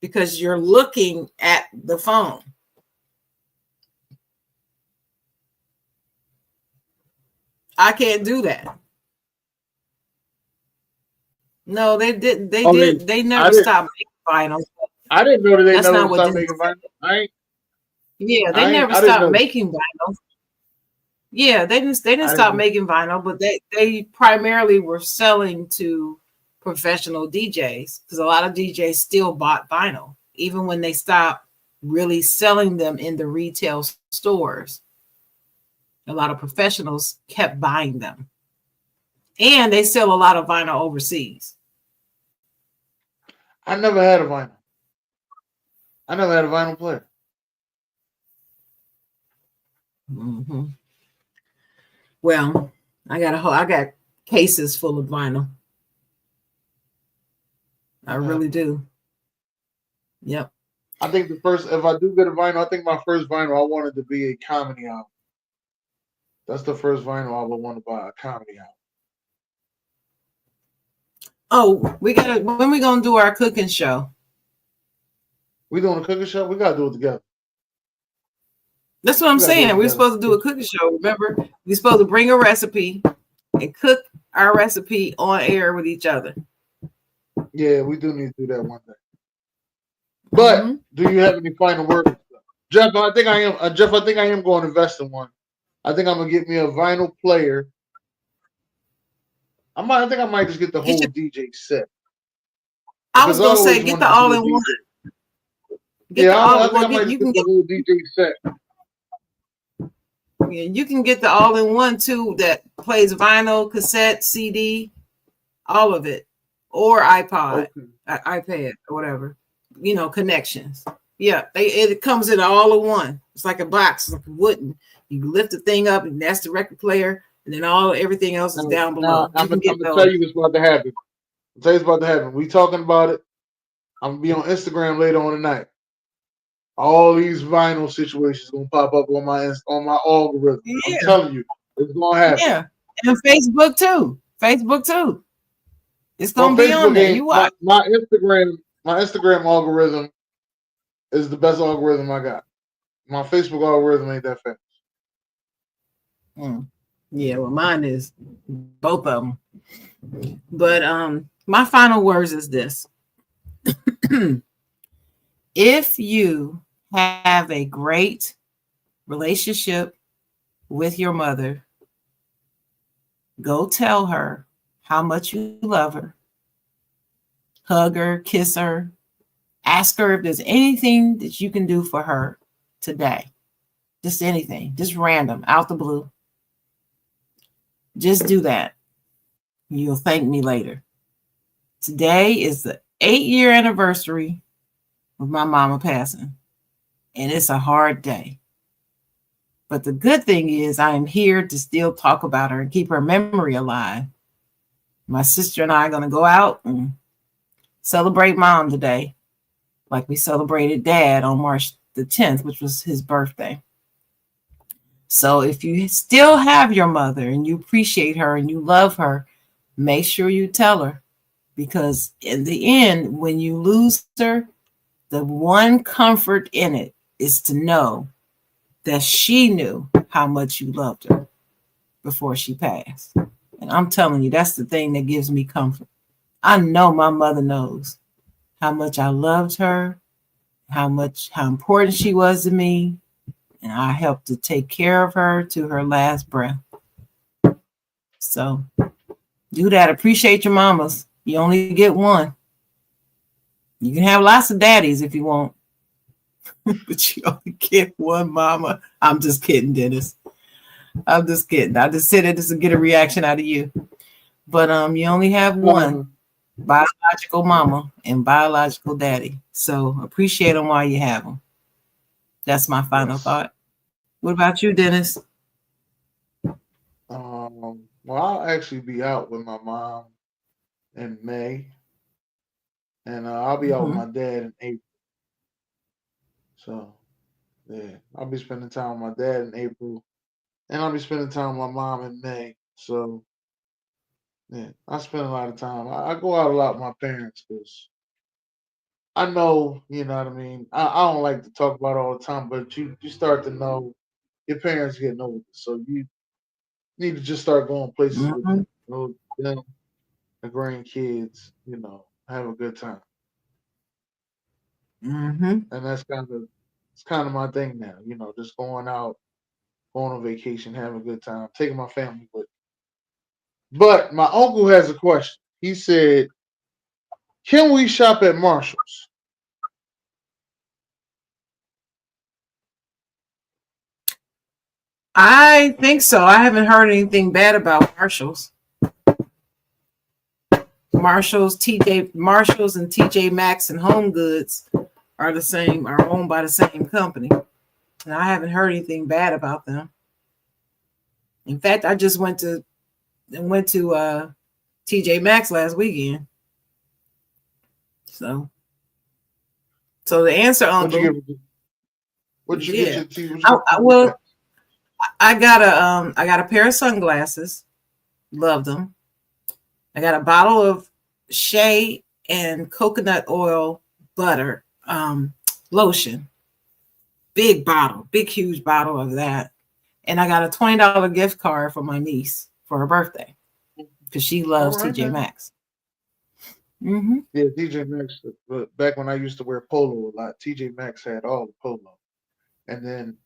because you're looking at the phone. I can't do that. No, they didn't. They never stopped making vinyl. I didn't know that they never stopped making vinyl. They never stopped making vinyl. Yeah, they didn't stop making vinyl, but they primarily were selling to professional DJs because a lot of DJs still bought vinyl, even when they stopped really selling them in the retail stores. A lot of professionals kept buying them. And they sell a lot of vinyl overseas. I never had a vinyl. I never had a vinyl player. Mm-hmm. Well, I got cases full of vinyl. I really do. Yep. I think if I do get a vinyl, I think my first vinyl I wanted to be a comedy album. That's the first vinyl I would want to buy, a comedy album. Oh, when we gonna do our cooking show? We doing a cooking show? We gotta do it together. That's what I'm saying. We're supposed to do a cooking show. Remember, we're supposed to bring a recipe and cook our recipe on air with each other. Yeah, we do need to do that one day. But do you have any final words, Jeff? I think I am. Jeff, I think I am going to invest in one. I think I'm gonna get me a vinyl player. I think I might just get the whole DJ set. I was gonna say get the all-in-one. I think I might just get the whole DJ set. Yeah, you can get the all-in-one too that plays vinyl, cassette, CD, all of it, or iPod, iPad, or whatever. Connections. Yeah, it comes in all-in-one. It's like a box, like a wooden. You lift the thing up, and that's the record player, and then everything else is down below. I'm gonna tell you what's about to happen. I'll tell you what's about to happen. We talking about it. I'm gonna be on Instagram later on tonight. All these vinyl situations gonna pop up on my algorithm. Yeah. I'm telling you, it's gonna happen. Yeah, and Facebook too. It's gonna be on there. You watch. My Instagram algorithm is the best algorithm I got. My Facebook algorithm ain't that fast. Yeah, well, mine is both of them. But my final words is this. If you have a great relationship with your mother, go tell her how much you love her. Hug her, kiss her, ask her if there's anything that you can do for her today. Just anything, just random, out the blue. Just do that. You'll thank me later. Today is the 8-year anniversary of my mama passing, and it's a hard day. But the good thing is I am here to still talk about her and keep her memory alive. My sister and I are going to go out and celebrate mom today, like we celebrated dad on March the 10th, which was his birthday. So if you still have your mother and you appreciate her and you love her, make sure you tell her, because in the end, when you lose her, the one comfort in it is to know that she knew how much you loved her before she passed. And I'm telling you, that's the thing that gives me comfort. I know my mother knows how much I loved her, how important she was to me, and I helped to take care of her to her last breath. So do that. Appreciate your mamas. You only get one. You can have lots of daddies if you want. but you only get one mama. I'm just kidding, Dennis. I'm just kidding. I just said it just to get a reaction out of you. But you only have one biological mama and biological daddy. So appreciate them while you have them. That's my final thought. What about you, Dennis? Well, I'll actually be out with my mom in May, and I'll be out with my dad in April. So, yeah, I'll be spending time with my dad in April, and I'll be spending time with my mom in May. So, yeah, I spend a lot of time. I go out a lot with my parents because I know, you know what I mean. I don't like to talk about it all the time, but you start to know your parents getting older, so you need to just start going places with them. You know, them, the grandkids, you know, have a good time. And that's kind of my thing now. You know, just going out, going on vacation, having a good time, taking my family with me. But my uncle has a question. He said, "Can we shop at Marshalls?" I think so. I haven't heard anything bad about Marshalls. Marshalls, Marshalls and TJ Maxx and Home Goods are the same, are owned by the same company. And I haven't heard anything bad about them. In fact, I just went to TJ Maxx last weekend. So the answer, Uncle. What'd you get your well, I got a pair of sunglasses. Loved them. I got a bottle of shea and coconut oil butter lotion. Big bottle, big huge bottle of that. And I got a $20 gift card for my niece for her birthday because she loves TJ Maxx. Yeah, TJ Maxx. Back when I used to wear polo a lot, TJ Maxx had all the polo, and then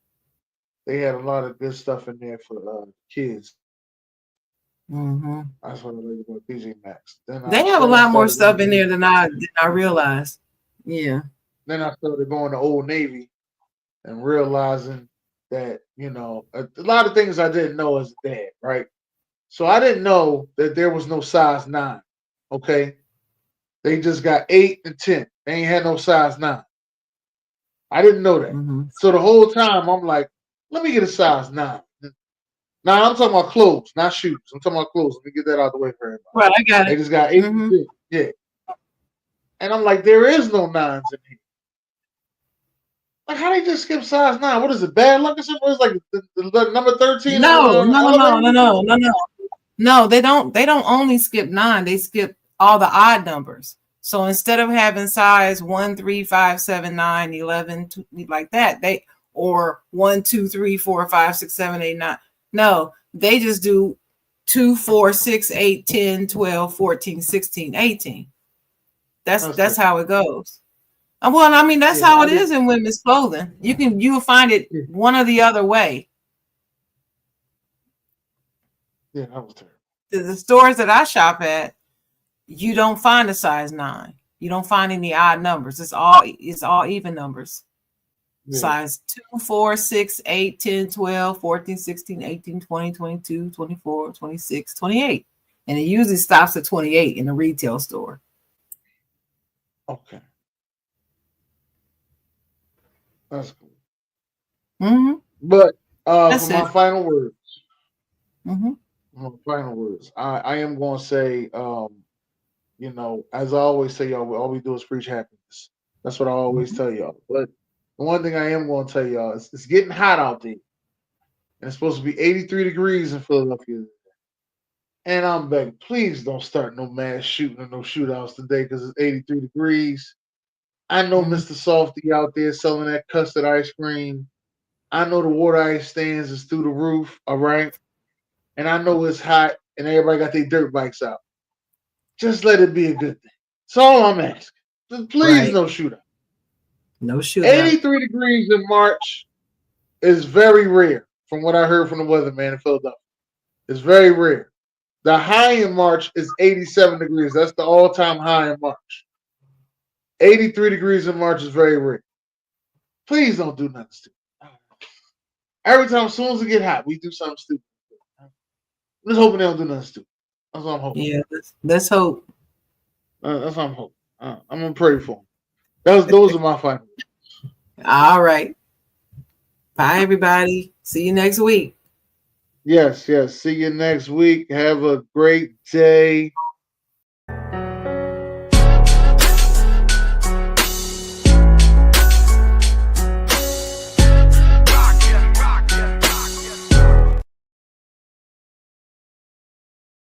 they had a lot of good stuff in there for kids. That's what I like about TJ Maxx. They have a lot more stuff in there than I realized. Yeah. Then I started going to Old Navy and realizing that, you know, a lot of things I didn't know as a dad, right? So I didn't know that there was no size 9. Okay. They just got 8 and 10. They ain't had no size 9. I didn't know that. So the whole time I'm like, let me get a size 9. Now I'm talking about clothes, not shoes. I'm talking about clothes. Let me get that out of the way for everybody. Right, I got it. They just got 8 and 10. Yeah. And I'm like, there is no 9s in here. Like, how they just skip size 9? What is it, bad luck or something? It's like the number 13. No. No, they don't only skip 9, they skip all the odd numbers. So instead of having size 1, 3, 5, 7, 9, 11, 2, like that, or 1, 2, 3, 4, 5, 6, 7, 8, 9. No, they just do 2, 4, 6, 8, 10, 12, 14, 16, 18. That's how it goes. Well, I mean, that's how it is in women's clothing. You'll find it one or the other way. Yeah, that was terrible. The stores that I shop at, you don't find a size 9. You don't find any odd numbers. It's all even numbers. Yeah. Size 2, 4, 6, 8, 10, 12, 14, 16, 18, 20, 22, 24, 26, 28. And it usually stops at 28 in a retail store. Okay. That's cool. But for my final words, I am going to say, you know, as I always say, y'all, all we do is preach happiness. That's what I always tell y'all. But the one thing I am going to tell y'all is it's getting hot out there. And it's supposed to be 83 degrees in Philadelphia. And I'm begging, please don't start no mass shooting or no shootouts today because it's 83 degrees. I know Mr. Softy out there selling that custard ice cream. I know the water ice stands is through the roof, all right? And I know it's hot and everybody got their dirt bikes out. Just let it be a good thing. That's all I'm asking. Just please no shootout. No shootout. 83 degrees in March is very rare from what I heard from the weatherman in Philadelphia. It's very rare. The high in March is 87 degrees. That's the all-time high in March. 83 degrees in March is very rare. Please don't do nothing stupid. Every time, as soon as it get hot, we do something stupid. I'm just hoping they don't do nothing stupid. That's what I'm hoping. Yeah, let's hope. That's what I'm hoping. I'm gonna pray for them. Those are my final. All right. Bye, everybody. See you next week. Yes. See you next week. Have a great day.